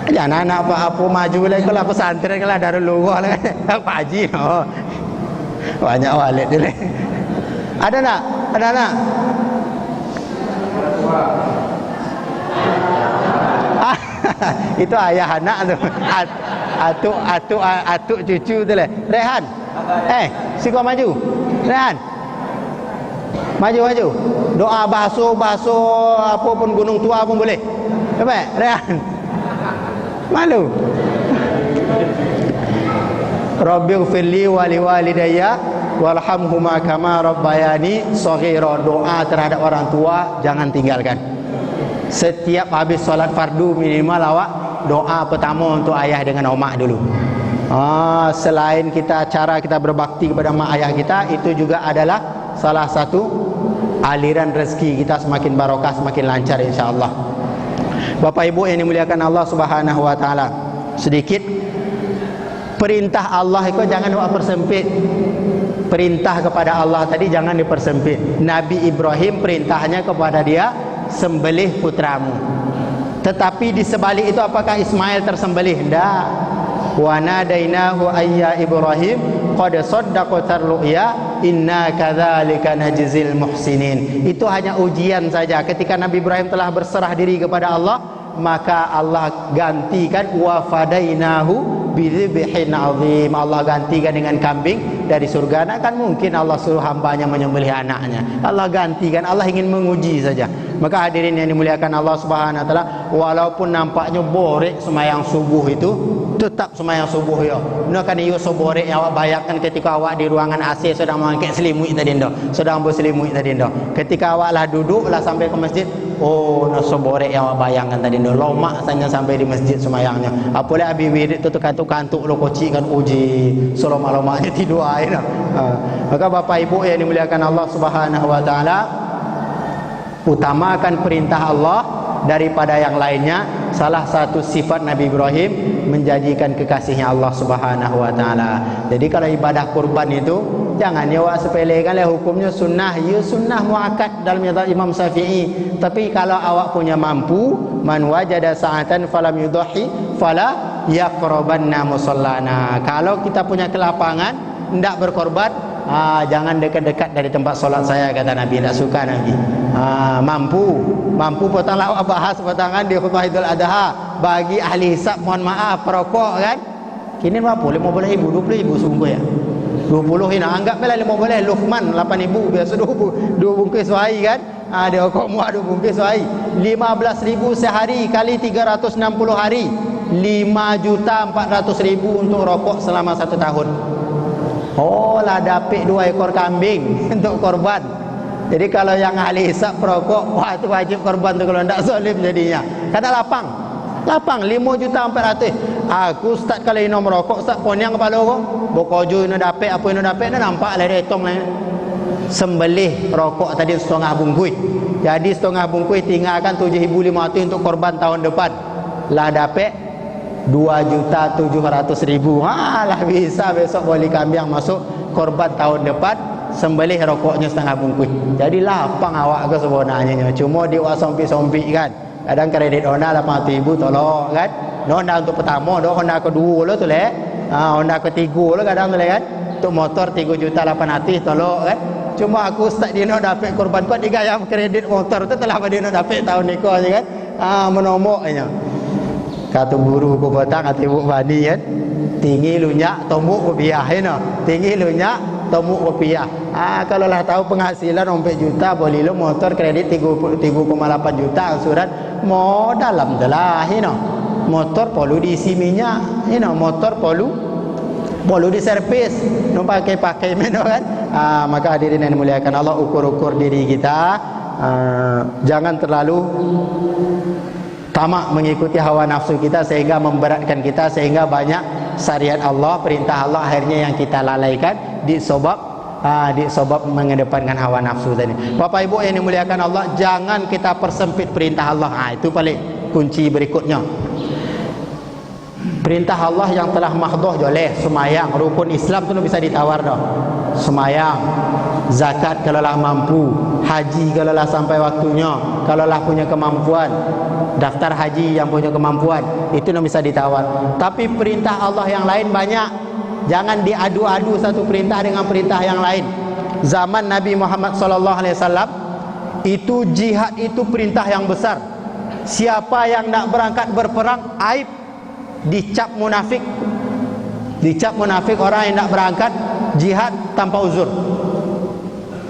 Jangan anak apa maju lagi kalau pesantren kalau dari luar lah. Pak Haji no. Banyak walid dia. Ada nak? Anak-anak? Itu ayah anak tu. Atuk cucu tu lah. Rehan. Si kau maju. Rehan. Maju. Doa basuh apa pun gunung tua pun boleh. Baik, Rehan. Malu. Rabbighfirli wa liwalidayya Warhamhuma kama rabbayani shaghira. Doa terhadap orang tua jangan tinggalkan. Setiap habis solat fardu minimal awak doa pertama untuk ayah dengan omak dulu. Selain cara kita berbakti kepada mak ayah kita, itu juga adalah salah satu aliran rezeki kita semakin barokah, semakin lancar insya-Allah. Bapak Ibu yang dimuliakan Allah Subhanahu wa taala, sedikit perintah Allah itu jangan buat persempit. Perintah kepada Allah tadi jangan dipersempit. Nabi Ibrahim perintahnya kepada dia, sembelih putramu. Tetapi di sebalik itu apakah Ismail tersembelih? Tidak. Wa nadainahu ayya Ibrahim qad saddaqatar ru'ya inna kadzalika najzil muhsinin. Itu hanya ujian saja. Ketika Nabi Ibrahim telah berserah diri kepada Allah, maka Allah gantikan wa fadainahu bidzibhin azim. Allah gantikan dengan kambing dari surga. Nah, kan mungkin Allah suruh hambanya menyembelih anaknya. Allah gantikan, Allah ingin menguji saja. Maka hadirin yang dimuliakan Allah Subhanahu wa taala, walaupun nampaknya borek semayang subuh itu, tetap semayang subuh ya. Nah kan iyo soborek yang awak bayangkan ketika awak di ruangan AC sedang mengangkat selimut tadi ndo, sedang berselimut tadi ndo. Ketika awak lah duduk lah sampai ke masjid, oh no soborek yang awak bayangkan tadi ndo, lomak saja sampai di masjid semayangnya. Apalagi abi wirid tu kantuk-kantuk lo kocik kan uji, selama-lamanya tidur air. Maka Bapak Ibu yang dimuliakan Allah Subhanahu wa taala, utamakan perintah Allah daripada yang lainnya. Salah satu sifat Nabi Ibrahim menjadikan kekasihnya Allah Subhanahu wa taala. Jadi kalau ibadah kurban itu jangan awak sepelekan lah, hukumnya sunnah. Ya sunnah muakkad dalam mazhab Imam Syafi'i. Tapi kalau awak punya mampu, man wajada sa'atan falam yudhi fala yaqrabanna musallana. Kalau kita punya kelapangan hendak berkorban, jangan dekat-dekat dari tempat solat saya, kata Nabi. Tak suka Nabi. Mampu potonglah awak bahas potongan di khutbah Idul Adha. Bagi ahli hisab mohon maaf, perokok kan kini berapa? 15,000, 20,000 sungguh ya. 20 ini anggap lah 15, Luqman 8,000 biasa 2 bungkus wahai kan. Dia rokok muat 2 bungkus wahai. 15,000 sehari kali 360 hari, 5.400.000 untuk rokok selama 1 tahun. Oh lah dapat 2 ekor kambing untuk korban. Jadi kalau yang ahli hisab perokok, wah itu wajib korban tu kalau tidak zalim jadinya. Kada lapang 5.400.000. Aku start kalau ino merokok, start poniang kepala kok. Bokojo ino dapat, apa ino dapat, ino nampak lah retong lah. Sembelih rokok tadi 1,5 bungkus. Jadi 1,5 bungkus tinggalkan 7.500 untuk korban tahun depan. Lah dapat 2.700.000. Lah bisa besok boleh kambing masuk korban tahun depan, sembelih rokoknya 1,5 bungkus. Jadi lapang awak ke sebenarnya. Cuma dia sompi-sompi kan. Kadang kredit Honda 800,000 tolong kan. Honda untuk pertama, Honda kedua lo tu leh. Honda ketiga lo kadang tu leh kan. Untuk motor 3.800.000 tolong kan. Cuma aku start dia nak dapat korban kuat dia yang kredit motor tu telah dia nak dapat tahun ni kau kan. Menomoknya. Kata guru ku petang kata ibu bani kan. Tinggi lunyak tomuk rupiah no. Tinggi lunyak tomuk rupiah. Kalau lah tahu penghasilan 4 juta boleh lo motor kredit 3,8 juta surat mau dalam jelah no. Motor perlu diisi minyak motor perlu di servis no pakai meno kan. Maka hadirin yang dimuliakan Allah, ukur-ukur diri kita, jangan terlalu tamak mengikuti hawa nafsu kita sehingga memberatkan kita, sehingga banyak syariat Allah, perintah Allah akhirnya yang kita lalaikan disebab mengedepankan hawa nafsu tadi. Bapak Ibu yang dimuliakan Allah, jangan kita persempit perintah Allah. Itu paling kunci berikutnya. Perintah Allah yang telah mahdoh joleh, semayang, rukun Islam tu bisa ditawar dah. Semayang, zakat kalau lah mampu, haji kalau lah sampai waktunya, kalau lah punya kemampuan, daftar haji yang punya kemampuan, itu bisa ditawar. Tapi perintah Allah yang lain banyak. Jangan diadu-adu satu perintah dengan perintah yang lain. Zaman Nabi Muhammad SAW itu jihad itu perintah yang besar. Siapa yang nak berangkat berperang, aib, dicap munafik. Dicap munafik orang yang nak berangkat jihad tanpa uzur.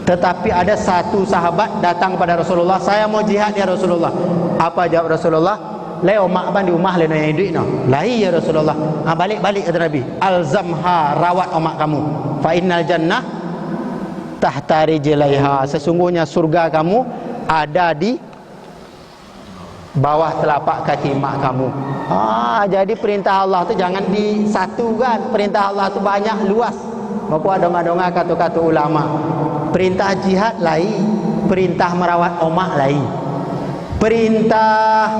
Tetapi ada satu sahabat datang kepada Rasulullah, saya mau jihad ya Rasulullah. Apa jawab Rasulullah? Leo mak ban di rumah le yang duit no. Lahi ya Rasulullah. Balik kata Nabi. Alzamha, rawat omak kamu. Fa innal jannah tahta rijlaiha, sesungguhnya surga kamu ada di bawah telapak kaki mak kamu. Jadi perintah Allah tu jangan disatukan. Perintah Allah tu banyak, luas. Bapa donga-donga kata-kata ulama. Perintah jihad lain, perintah merawat omak lain. Perintah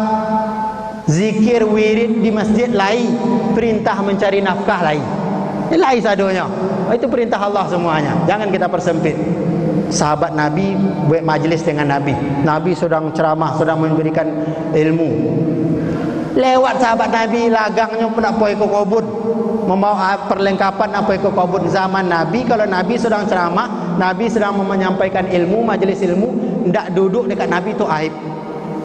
zikir wirid di masjid lain, perintah mencari nafkah lain. Lain sadonya. Itu perintah Allah semuanya. Jangan kita persempit. Sahabat Nabi buat majlis dengan Nabi. Nabi sedang ceramah, sedang memberikan ilmu. Lewat sahabat Nabi, lagangnya pun nak pergi ke kubur, membawa perlengkapan nak pergi ke kubur. Zaman Nabi, kalau Nabi sedang ceramah, Nabi sedang menyampaikan ilmu, majlis ilmu, tidak duduk dekat Nabi tu aib.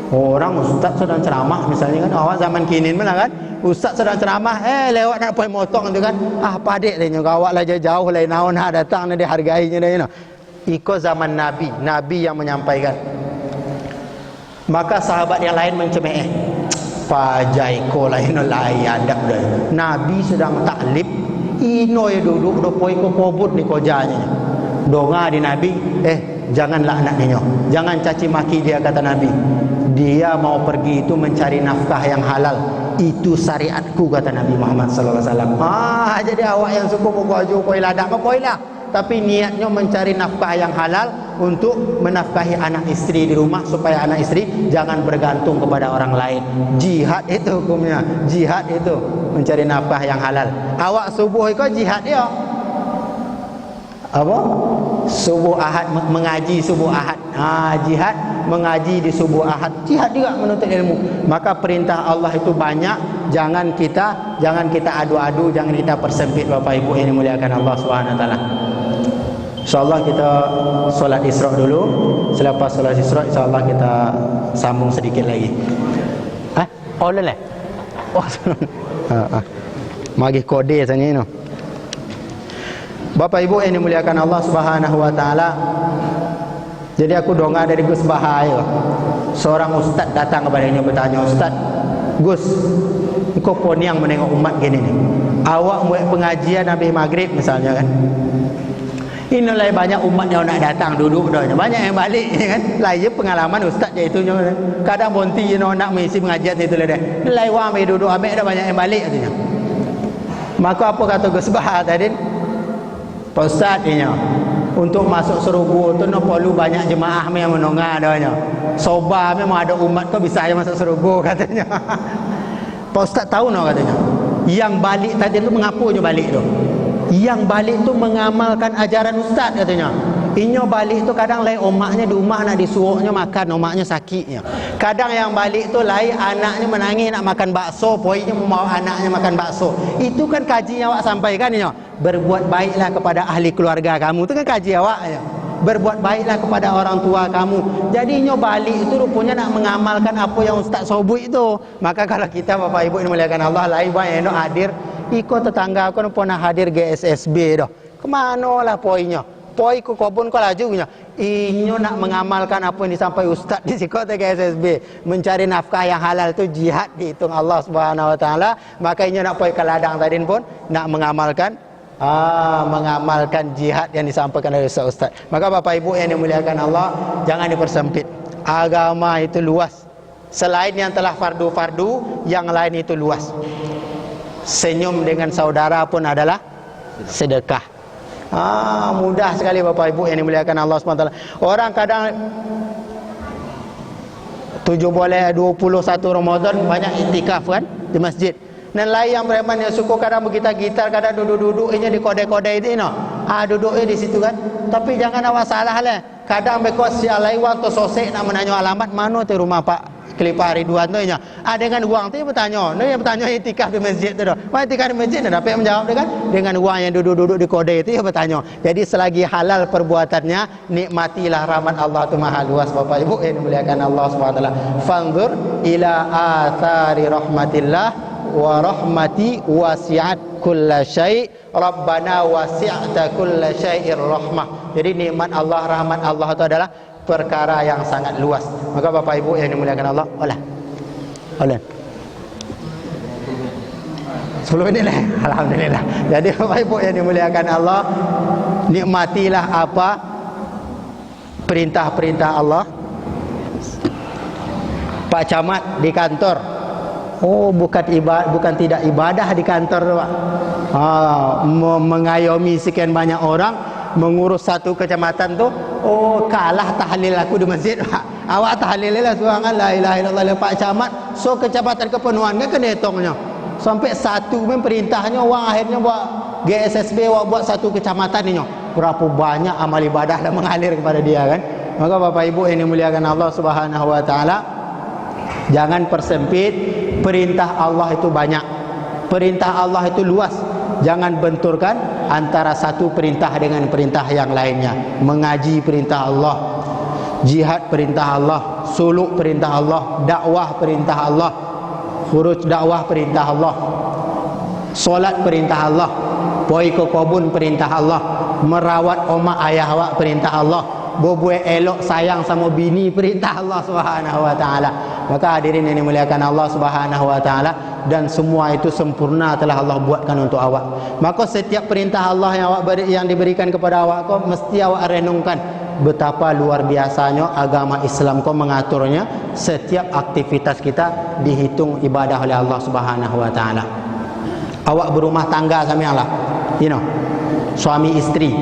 Orang ustaz sedang ceramah misalnya kan, awak zaman kini mana kan, ustaz sedang ceramah, lewat nak pergi motong tu kan, padik dia awak lah jauh lain naon datang dia dihargainya dia. Ikut zaman Nabi, Nabi yang menyampaikan. Maka sahabat yang lain mencemeh, pajai ko lain adab dia. Nabi sedang taklif, ino ya duduk dopoi ko kubur di kojanya. Donga di Nabi, jangan laknat dia, jangan caci maki dia, kata Nabi. Dia mau pergi itu mencari nafkah yang halal. Itu syariatku, kata Nabi Muhammad sallallahu alaihi wasallam. Jadi awak yang suka berkojo koi ladak apa koi lah. Tapi niatnya mencari nafkah yang halal untuk menafkahi anak istri di rumah, supaya anak istri jangan bergantung kepada orang lain. Jihad itu hukumnya. Jihad itu mencari nafkah yang halal. Awak subuh itu jihad dia. Apa? Subuh Ahad, mengaji subuh Ahad. Jihad mengaji di subuh Ahad. Jihad juga menuntut ilmu. Maka perintah Allah itu banyak. Jangan kita adu-adu, jangan kita persempit, Bapak Ibu yang dimuliakan Allah Subhanahu wa taala. InsyaAllah kita solat Isra dulu. Selepas solat Isra, insyaAllah kita sambung sedikit lagi. Boleh lah. Magi kode sana ini. Bapak Ibu yang dimuliakan Allah Subhanahu wa taala. Jadi aku donga dari Gus Bahayo. Seorang ustaz datang kepadanya bertanya, "Ustaz, Gus, kok poni yang menengok umat gini nih? Awak buat pengajian habis maghrib misalnya kan? Inilah banyak umat yang nak datang duduk dah, banyak yang balik kan. Lain pengalaman ustaz je itu. Kadang bonti nak mengisi pengajian itu lah dia. Lain wang duduk ambil dah banyak yang balik katanya. Maka apa kata Gus Bah tadi? Pak Ustaz ini untuk masuk surga tu nak perlu banyak jemaah yang menongah adanya. Soba memang ada umat kau bisa aja masuk surga katanya. Pak Ustaz tahu no katanya. Yang balik tadi tu mengapunya balik tu? Yang balik tu mengamalkan ajaran Ustaz katanya. Inyo balik tu kadang lain omaknya di rumah nak disuruhnya makan, omaknya sakitnya. Kadang yang balik tu lain anaknya menangis nak makan bakso, poinya mau anaknya makan bakso. Itu kan kaji yang awak sampaikan inyo. Berbuat baiklah kepada ahli keluarga kamu. Itu kan kaji awak ya. Berbuat baiklah kepada orang tua kamu. Jadi inyo balik itu rupanya nak mengamalkan apa yang Ustaz sobui itu. Maka kalau kita Bapak Ibu yang dimuliakan Allah, lain banyak yang hadir ikut tetangga aku pernah hadir GSSB dah. Kemana lah poinnya? Poi ku kobun ko lajunya. Inyo nak mengamalkan apa yang disampaikan Ustaz di sikota GSSB, mencari nafkah yang halal itu jihad dihitung Allah Subhanahu wa taala. Maka inyo nak poi ke ladang tadi pun nak mengamalkan jihad yang disampaikan oleh Ustaz. Maka Bapak Ibu yang dimuliakan Allah, jangan dipersempit. Agama itu luas. Selain yang telah fardu-fardu, yang lain itu luas. Senyum dengan saudara pun adalah sedekah. Mudah sekali Bapak Ibu yang dimuliakan Allah SWT. Orang kadang 21 Ramadan banyak iktikaf kan di masjid. Dan lain yang preman yang suka kadang bergitar-gitar, kadang duduk-duduk ini di kode-kode itu duduknya di situ kan. Tapi jangan awak salah lah. Kadang mereka sial lain waktu sosek nak menanya alamat mana tu rumah Pak Kelipah Ridwan tu nya. Dengan uang tu dia bertanya. Dia bertanya itikaf di masjid tu dah. Mana itikaf di masjid dah dapat menjawab dia kan. Dengan uang yang duduk-duduk di kode itu dia bertanya. Jadi selagi halal perbuatannya, nikmatilah rahmat Allah tu maha luas Bapak Ibu yang dimuliakan Allah SWT. Fanzur ila athari rahmatillah wa rahmati wasi'at kulla syai' rabbana wasi'ta kulla syai'ir rahmah. Jadi nikmat Allah, rahmat Allah itu adalah perkara yang sangat luas. Maka Bapak Ibu yang dimuliakan Allah, olah 10 minit lah. Alhamdulillah. Jadi Bapak Ibu yang dimuliakan Allah, nikmatilah apa perintah-perintah Allah. Pak Camat di kantor, bukan tidak ibadah di kantor, Pak. Mengayomi sekian banyak orang, mengurus satu kecamatan tu, kalah tahlil aku di masjid, Pak. Awak tahlil lah subhanallah la ilaha illallah Pak Camat. So kecamatan kepenuhan kan kena hitungnya. Sampai satu perintahnya orang akhirnya buat GSSB buat satu kecamatan ini. Berapa banyak amal ibadah dah mengalir kepada dia kan. Maka Bapak Ibu yang dimuliakan Allah Subhanahu wa taala, jangan persempit. Perintah Allah itu banyak, perintah Allah itu luas. Jangan benturkan antara satu perintah dengan perintah yang lainnya. Mengaji perintah Allah, jihad perintah Allah, suluk perintah Allah, dakwah perintah Allah, khuruj dakwah perintah Allah, solat perintah Allah, poi ke kebun perintah Allah, merawat oma ayah awak perintah Allah, berbuat elok sayang sama bini perintah Allah Subhanahu wa taala. Maka hadirin yang dimuliakan Allah Subhanahu wa taala, dan semua itu sempurna telah Allah buatkan untuk awak. Maka setiap perintah Allah yang diberikan kepada awak kau mesti awak renungkan betapa luar biasanya agama Islam kau mengaturnya. Setiap aktivitas kita dihitung ibadah oleh Allah Subhanahu wa taala. Awak berumah tangga sama Allah, suami istri,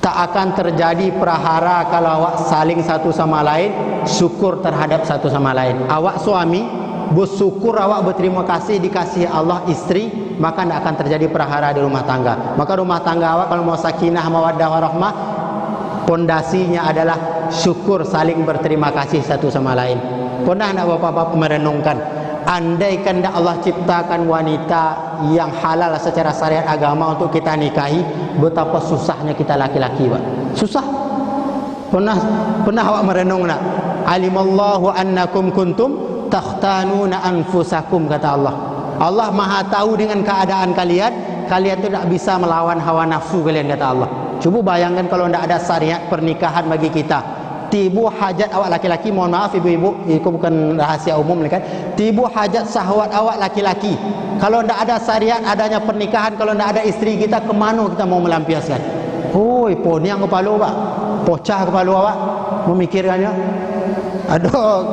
tak akan terjadi prahara kalau awak saling satu sama lain syukur terhadap satu sama lain. Awak suami bersyukur, awak berterima kasih dikasihi Allah istri, maka tidak akan terjadi prahara di rumah tangga. Maka rumah tangga awak kalau mau sakinah mawaddah warahmah, pondasinya adalah syukur, saling berterima kasih satu sama lain. Pernah tidak bapak-bapak merenungkan, andaikan tidak Allah ciptakan wanita yang halal secara syariat agama untuk kita nikahi, betapa susahnya kita laki-laki, Pak. Susah. Pernah awak merenung nak? Alimallahu annakum kuntum takhtanuna anfusakum, kata Allah. Allah Maha tahu dengan keadaan kalian. Kalian itu tidak bisa melawan hawa nafsu kalian, kata Allah. Cuba bayangkan kalau tidak ada syariat pernikahan bagi kita. Tibu hajat awak laki-laki, mohon maaf ibu-ibu, itu bukan rahasia umum kan. Tibu hajat syahwat awak laki-laki. Kalau tidak ada syariat adanya pernikahan, kalau tidak ada istri kita, kemana kita mau melampiaskan? Poniang kepala Pak, pocah kepala awak memikirkannya. Ada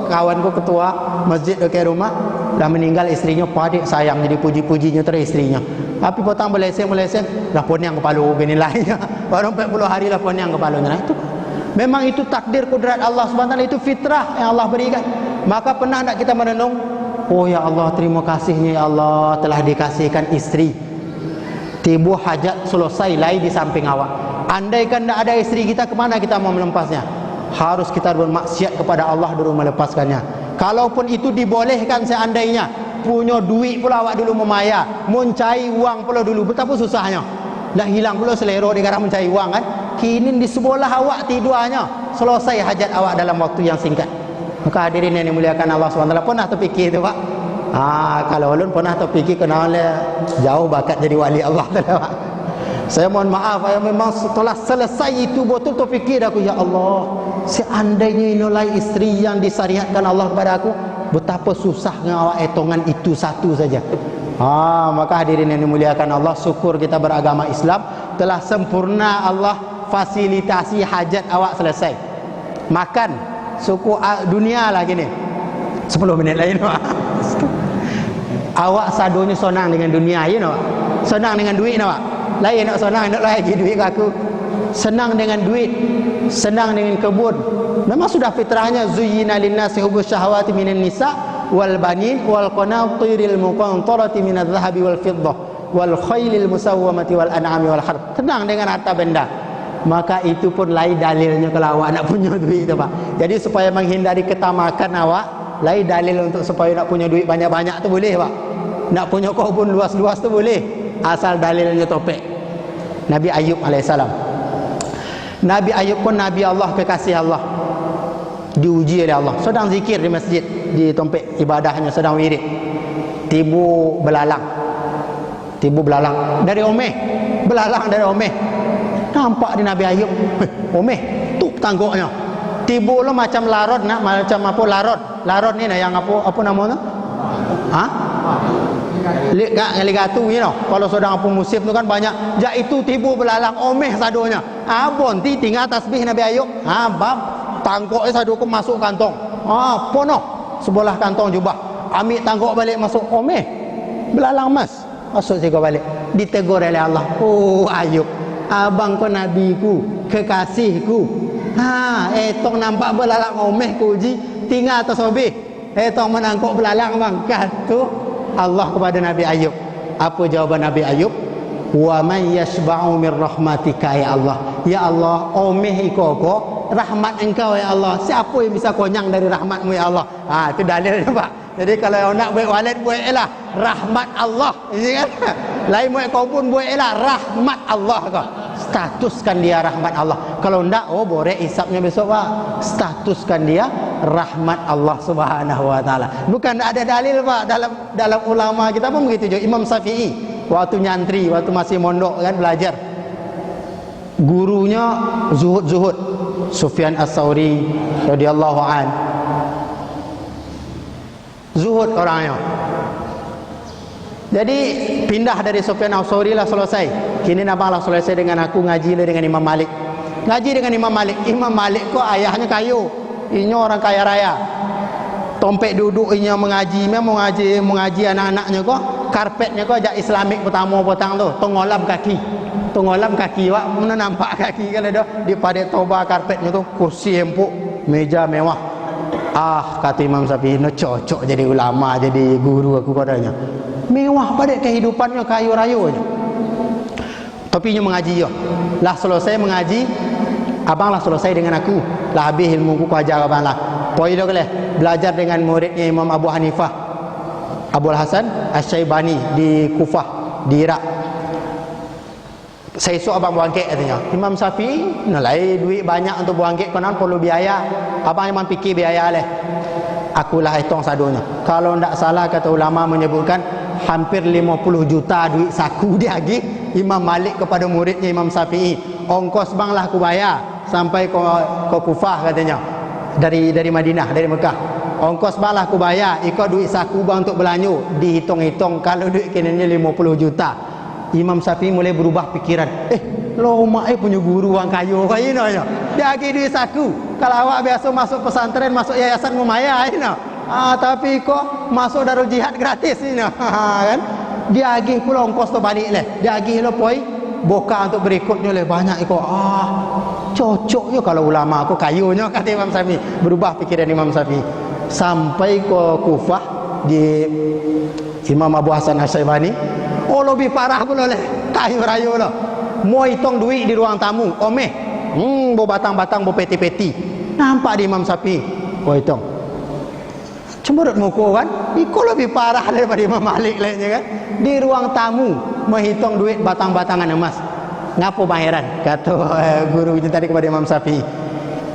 kawanku ketua masjid dekat rumah, dah meninggal istrinya, padik sayang jadi puji-pujinya terus istrinya. Tapi potong meleseng lah poniang kepala gini lainnya. Baru 40 hari lah poniang kepalanya. Nah, itu memang itu takdir kudrat Allah SWT, itu fitrah yang Allah berikan. Maka pernah tak kita merenung, ya Allah, terima kasihnya ya Allah telah dikasihkan istri. Tibu hajat selesai lain di samping awak. Andaikan tak ada istri kita, kemana kita mau melepasnya? Harus kita bermaksiat kepada Allah dulu melepaskannya. Kalaupun itu dibolehkan seandainya, punya duit pula awak dulu memaya, mencari uang pula dulu, betapa susahnya. Dah hilang pula selera di gara mencari uang kan. Kini di sebelah awak tidurnya, selesai hajat awak dalam waktu yang singkat. Maka hadirin yang dimuliakan Allah SWT, pernah terfikir itu Pak? Kalau ulun pernah terfikir kenapa jauh bakat jadi wali Allah Pak. Saya mohon maaf, memang setelah selesai itu betul terfikir aku, ya Allah, seandainya nilai istri yang disyariatkan Allah kepada aku, betapa susahnya awak etongan itu satu saja. Maka hadirin yang dimuliakan Allah, syukur kita beragama Islam, telah sempurna Allah fasilitasi hajat awak selesai. Makan suku dunia lah gini 10 minit lain Pak. Awak sadonya senang dengan dunia, senang dengan duit Pak. Lain nak senang nak lagi duit ke aku. Senang dengan duit, senang dengan kebun. Memang sudah fitrahnya, zuyyina lin-nasi hubbus syahawati minan nisa wal banin wal qanatiril muqantarati minadh dhahabi wal fiddah wal khailil musawwamati wal an'ami wal harth. Senang dengan harta benda. Maka itu pun lain dalilnya kalau awak nak punya duit tu Pak. Jadi supaya menghindari ketamakan awak, lain dalil untuk supaya nak punya duit banyak-banyak tu boleh Pak. Nak punya kebun luas-luas tu boleh, asal dalilnya topek. Nabi Ayub alaihissalam. Nabi Ayub pun Nabi Allah, kekasih Allah, diuji oleh Allah, sedang zikir di masjid, di tempat ibadahnya, sedang wirid, tibu belalang dari omeh, belalang dari omeh. Nampak di Nabi Ayub, omeh tu tangguknya, tibu lo macam larod nak, macam apa larod ni nak yang apa namanya? Ligatu you know. Kalau sedang apa musim tu kan banyak jak itu tibu belalang omeh sadonya. Bonti tinggal tasbih Nabi Ayub. Bab tangkok sadu ke masuk kantong. Pono sebelah kantong jubah. Ambil tangkok balik masuk omeh. Belalang emas masuk siku balik. Ditegur oleh Allah. Oh Ayub, abang ko nabiku, kekasihku. Etong nampak belalang omeh ku uji, tinggal atas obeh. Etong menangkuk belalang bang. Kata Allah kepada Nabi Ayub. Apa jawaban Nabi Ayub? Wa man yashba'u min rahmatika ya Allah. Ya Allah, omeh iko rahmat engkau ya Allah. Siapa yang bisa konyang dari rahmatmu ya Allah? Itu dalilnya Pak. Jadi kalau nak buat walid buatlah rahmat Allah. Ini kan? Lain buat kau pun buatlah rahmat Allah kau. Statuskan dia rahmat Allah. Kalau enggak, boleh hisapnya besok Pak. Statuskan dia rahmat Allah Subhanahu wa taala. Bukan ada dalil Pak dalam ulama kita pun begitu juga. Imam Syafi'i waktu nyantri, waktu masih mondok kan belajar. Gurunya zuhud Sufyan Ats-Tsauri radhiyallahu an. Zuhud orangnya. Jadi pindah dari Sufyan Ats-Tsauri lah selesai. Kini nabanglah selesai dengan aku ngaji dengan Imam Malik. Ngaji dengan Imam Malik. Imam Malik kok ayahnya kayu. Ini orang kaya raya. Tompek duduk ini mengaji, memang mengaji anak-anaknya kok. Karpetnya kok jak Islamik pertama potang tu, tengolam kaki wak mana nampak kaki kalau dah di pada toba karpetnya tu, kursi empuk, meja mewah. Kata Imam Syafi'i, no cocok jadi ulama, jadi guru aku katanya. Mewah pada kehidupannya, kayu rayu aja. Tapi nya mengaji yo. Lah selesai mengaji, abang lah selesai dengan aku. Lah habis ilmu ku ajar abang lah. Poi dah boleh belajar dengan muridnya Imam Abu Hanifah, Abul Hasan Asy-Syaibani di Kufah, di Irak. Saya suruh abang buangkek katanya. Imam Syafi'i nilai duit banyak untuk buangkek, konon perlu biaya. Abang memang fikir biaya leh. Akulah hitung sadunya. Kalau tidak salah kata ulama menyebutkan hampir 50 juta duit saku dia lagi Imam Malik kepada muridnya Imam Syafi'i. Ongkos bang lah aku bayar sampai ke Kufah katanya. Dari Madinah, dari Mekah. Ongkos bang lah aku bayar. Ikut duit saku bang untuk belanja. Dihitung-hitung kalau duit kinanya 50 juta. Imam Syafi'i mulai berubah pikiran. Lo mak punya guru orang kayu kayak ni aja. Dia bagi duit saku. Kalau awak biasa masuk pesantren, masuk yayasan memaya ini. Tapi kok masuk Darul Jihad gratis ini. Kan? Dia bagi pula ongkos tu balik leh. Dia bagi lo poi boka untuk berikutnya leh banyak ikut. Cocok je kalau ulama aku kayunya kata Imam Syafi'i. Berubah pikiran Imam Syafi'i. Sampai ke Kufah di Imam Abu Hasan Asy-Syaibani. Lebih parah pula leh. Kayu rayu lah. Mau hitung duit di ruang tamu. Omeh. Bo batang-batang, bo peti-peti. Nampak di Imam Syafi'i. Hitung. Cemberut muka kan. Iko lebih parah daripada Imam Malik lainnya kan. Di ruang tamu. Menghitung duit batang-batangan emas. Ngapa bayaran? Kata guru itu tadi kepada Imam Syafi'i.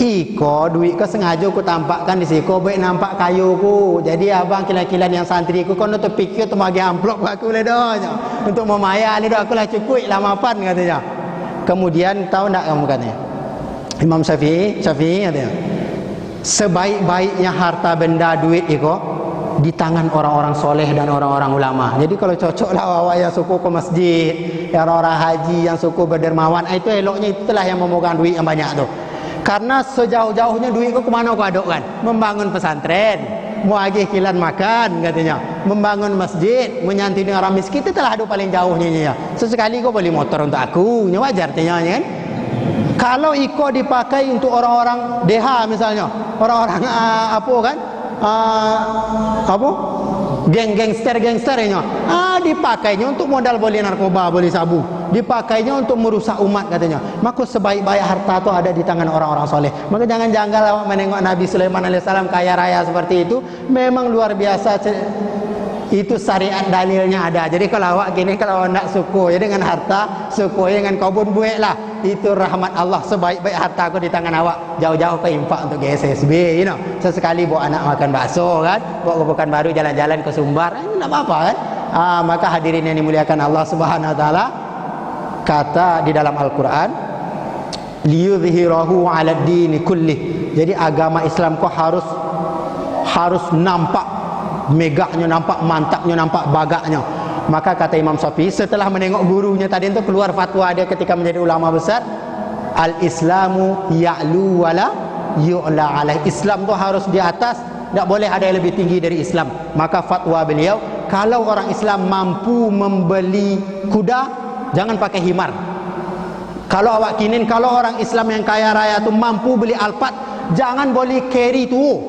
Iko duit kau sengaja aku tampakkan di sini. Kau baik nampak kayu ku. Jadi abang kilan-kilan yang santri ku kau nak terfikir tu bagi amplop aku le dah. Untuk memaya le dah aku lah cukup lamapan katanya. Kemudian tahu tak kamu katanya? Imam Syafi'i katanya. Sebaik-baiknya harta benda duit iko di tangan orang-orang soleh dan orang-orang ulama. Jadi kalau cocoklah awak yang suku ke masjid, yang orang haji yang suku berdermawan, itu eloknya itulah yang memegang duit yang banyak tu. Karena sejauh-jauhnya duit kau kemana kau aduk kan? Membangun pesantren, muagih kilan makan katanya, membangun masjid, menyanti dengan orang miskin, itu telah aduk paling jauhnya ya. Sesekali kau beli motor untuk aku, wajar tanya kan? Kalau iko dipakai untuk orang-orang deha misalnya, orang-orang apa kan? Gangster ini dipakainya untuk modal beli narkoba, beli sabu, dipakainya untuk merusak umat katanya. Maka sebaik-baik harta itu ada di tangan orang-orang soleh. Maka jangan janggal awak menengok Nabi Sulaiman alaihissalam kaya raya seperti itu. Memang luar biasa. Itu syariat dalilnya ada. Jadi kalau awak gini, kalau awak nak suku ya dengan harta, suku ya dengan kebun buih lah. Itu rahmat Allah. Sebaik-baik harta aku di tangan awak. Jauh-jauh ke infak untuk GSSB, you know. Sesekali bawa anak makan bakso kan, bawa ke Pekanbaru jalan-jalan ke Sumbar, tak apa-apa kan. Maka hadirin yang dimuliakan Allah Subhanahu wa taala, kata di dalam Al-Qur'an, liyudhhirahu 'ala ad-dini kullih. Jadi agama Islam kau harus nampak megahnya, nampak mantapnya, nampak bagaknya. Maka kata Imam Syafi'i setelah menengok gurunya tadi itu, keluar fatwa dia ketika menjadi ulama besar, al-Islamu ya'lu wala yu'la alaih. Islam tu harus di atas, tak boleh ada yang lebih tinggi dari Islam. Maka fatwa beliau, kalau orang Islam mampu membeli kuda, jangan pakai himar. Kalau awak kinin, kalau orang Islam yang kaya raya tu mampu beli Alphard, jangan boleh carry tu.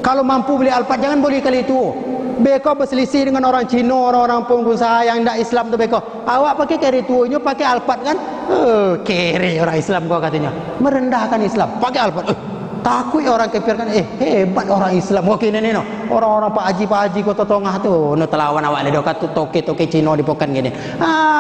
Kalau mampu beli Alphard, jangan boleh kali tu. Beko berselisih dengan orang Cina, orang-orang pengusaha yang tidak Islam tu beko. Awak pakai carry tu, nyo pakai Alphard kan? Carry orang Islam kau katanya. Merendahkan Islam. Pakai Alphard. Takut orang kafir kan. Hebat orang Islam. Okey ni no. Orang-orang Pak Haji Kota Tongah tu no telawan awak le dokat tu toke-toke Cina di pokan gini.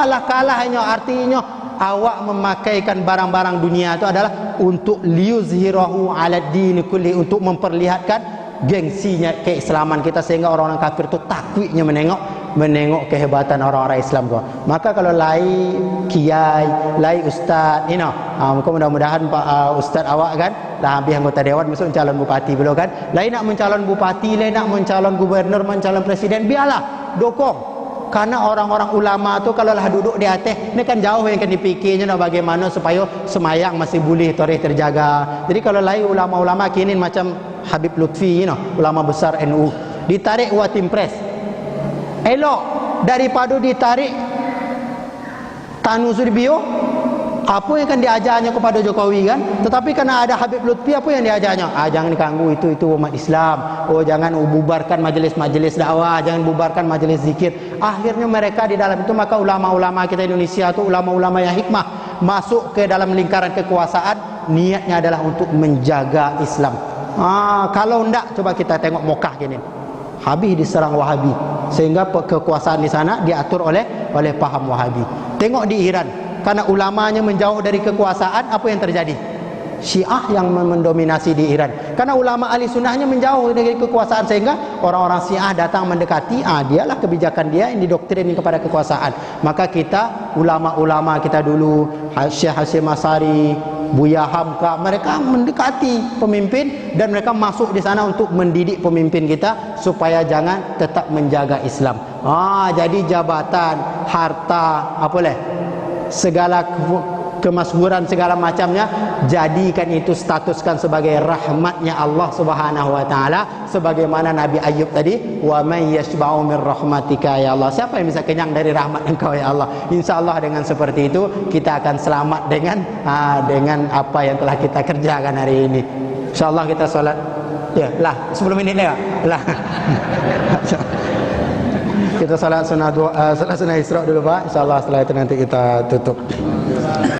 Lah kalahnya, artinya awak memakaikan barang-barang dunia itu adalah untuk liyuzhirahu ala din kulli, untuk memperlihatkan gengsinya keislaman kita, sehingga orang-orang kafir itu takutnya menengok kehebatan orang-orang Islam kau. Maka kalau lai kiai, lai ustaz, mudah-mudahan Pak ustaz awak kan dah habis anggota dewan, masuk calon bupati belum kan, lai nak mencalon bupati, lai nak mencalon gubernur, mencalon presiden, biarlah dokong. Karena orang-orang ulama tu kalau lah duduk di atas ni kan jauh yang akan dipikirnya nak bagaimana supaya semayang masih boleh terjaga. Jadi kalau lain ulama-ulama kini macam Habib Lutfi, ulama besar NU, ditarik buat impres, elok daripada ditarik Tanu Surbio. Apa yang akan diajarnya kepada Jokowi kan? Tetapi karena ada Habib Lutfi, apa yang diajarnya? Jangan diganggu itu umat Islam. Jangan bubarkan majlis-majlis dakwah, jangan bubarkan majlis zikir. Akhirnya mereka di dalam itu, maka ulama-ulama kita Indonesia itu ulama-ulama yang hikmah masuk ke dalam lingkaran kekuasaan, niatnya adalah untuk menjaga Islam. Kalau enggak, coba kita tengok Mekah gini. Habis diserang Wahabi, sehingga kekuasaan di sana diatur oleh paham Wahabi. Tengok di Iran, karena ulamanya menjauh dari kekuasaan, apa yang terjadi? Syiah yang mendominasi di Iran. Karena ulama ahli sunnahnya menjauh dari kekuasaan, sehingga orang-orang Syiah datang mendekati, dialah kebijakan dia yang didoktrin kepada kekuasaan. Maka kita, ulama-ulama kita dulu, Syekh Hasyim Asy'ari, Buya Hamka, mereka mendekati pemimpin dan mereka masuk di sana untuk mendidik pemimpin kita supaya jangan tetap menjaga Islam. Jadi jabatan, harta, segala kemasyhuran segala macamnya, jadikan itu, statuskan sebagai rahmatnya Allah Subhanahu wa taala, sebagaimana Nabi Ayub tadi, wa may yashba'u min rahmatika ya Allah. Siapa yang bisa kenyang dari rahmat Engkau ya Allah? Insyaallah dengan seperti itu kita akan selamat dengan apa yang telah kita kerjakan hari ini. Insyaallah kita salat lah 10 minit lah. Kita salat sunah Isra dulu Pak. Insyaallah setelah itu nanti kita tutup.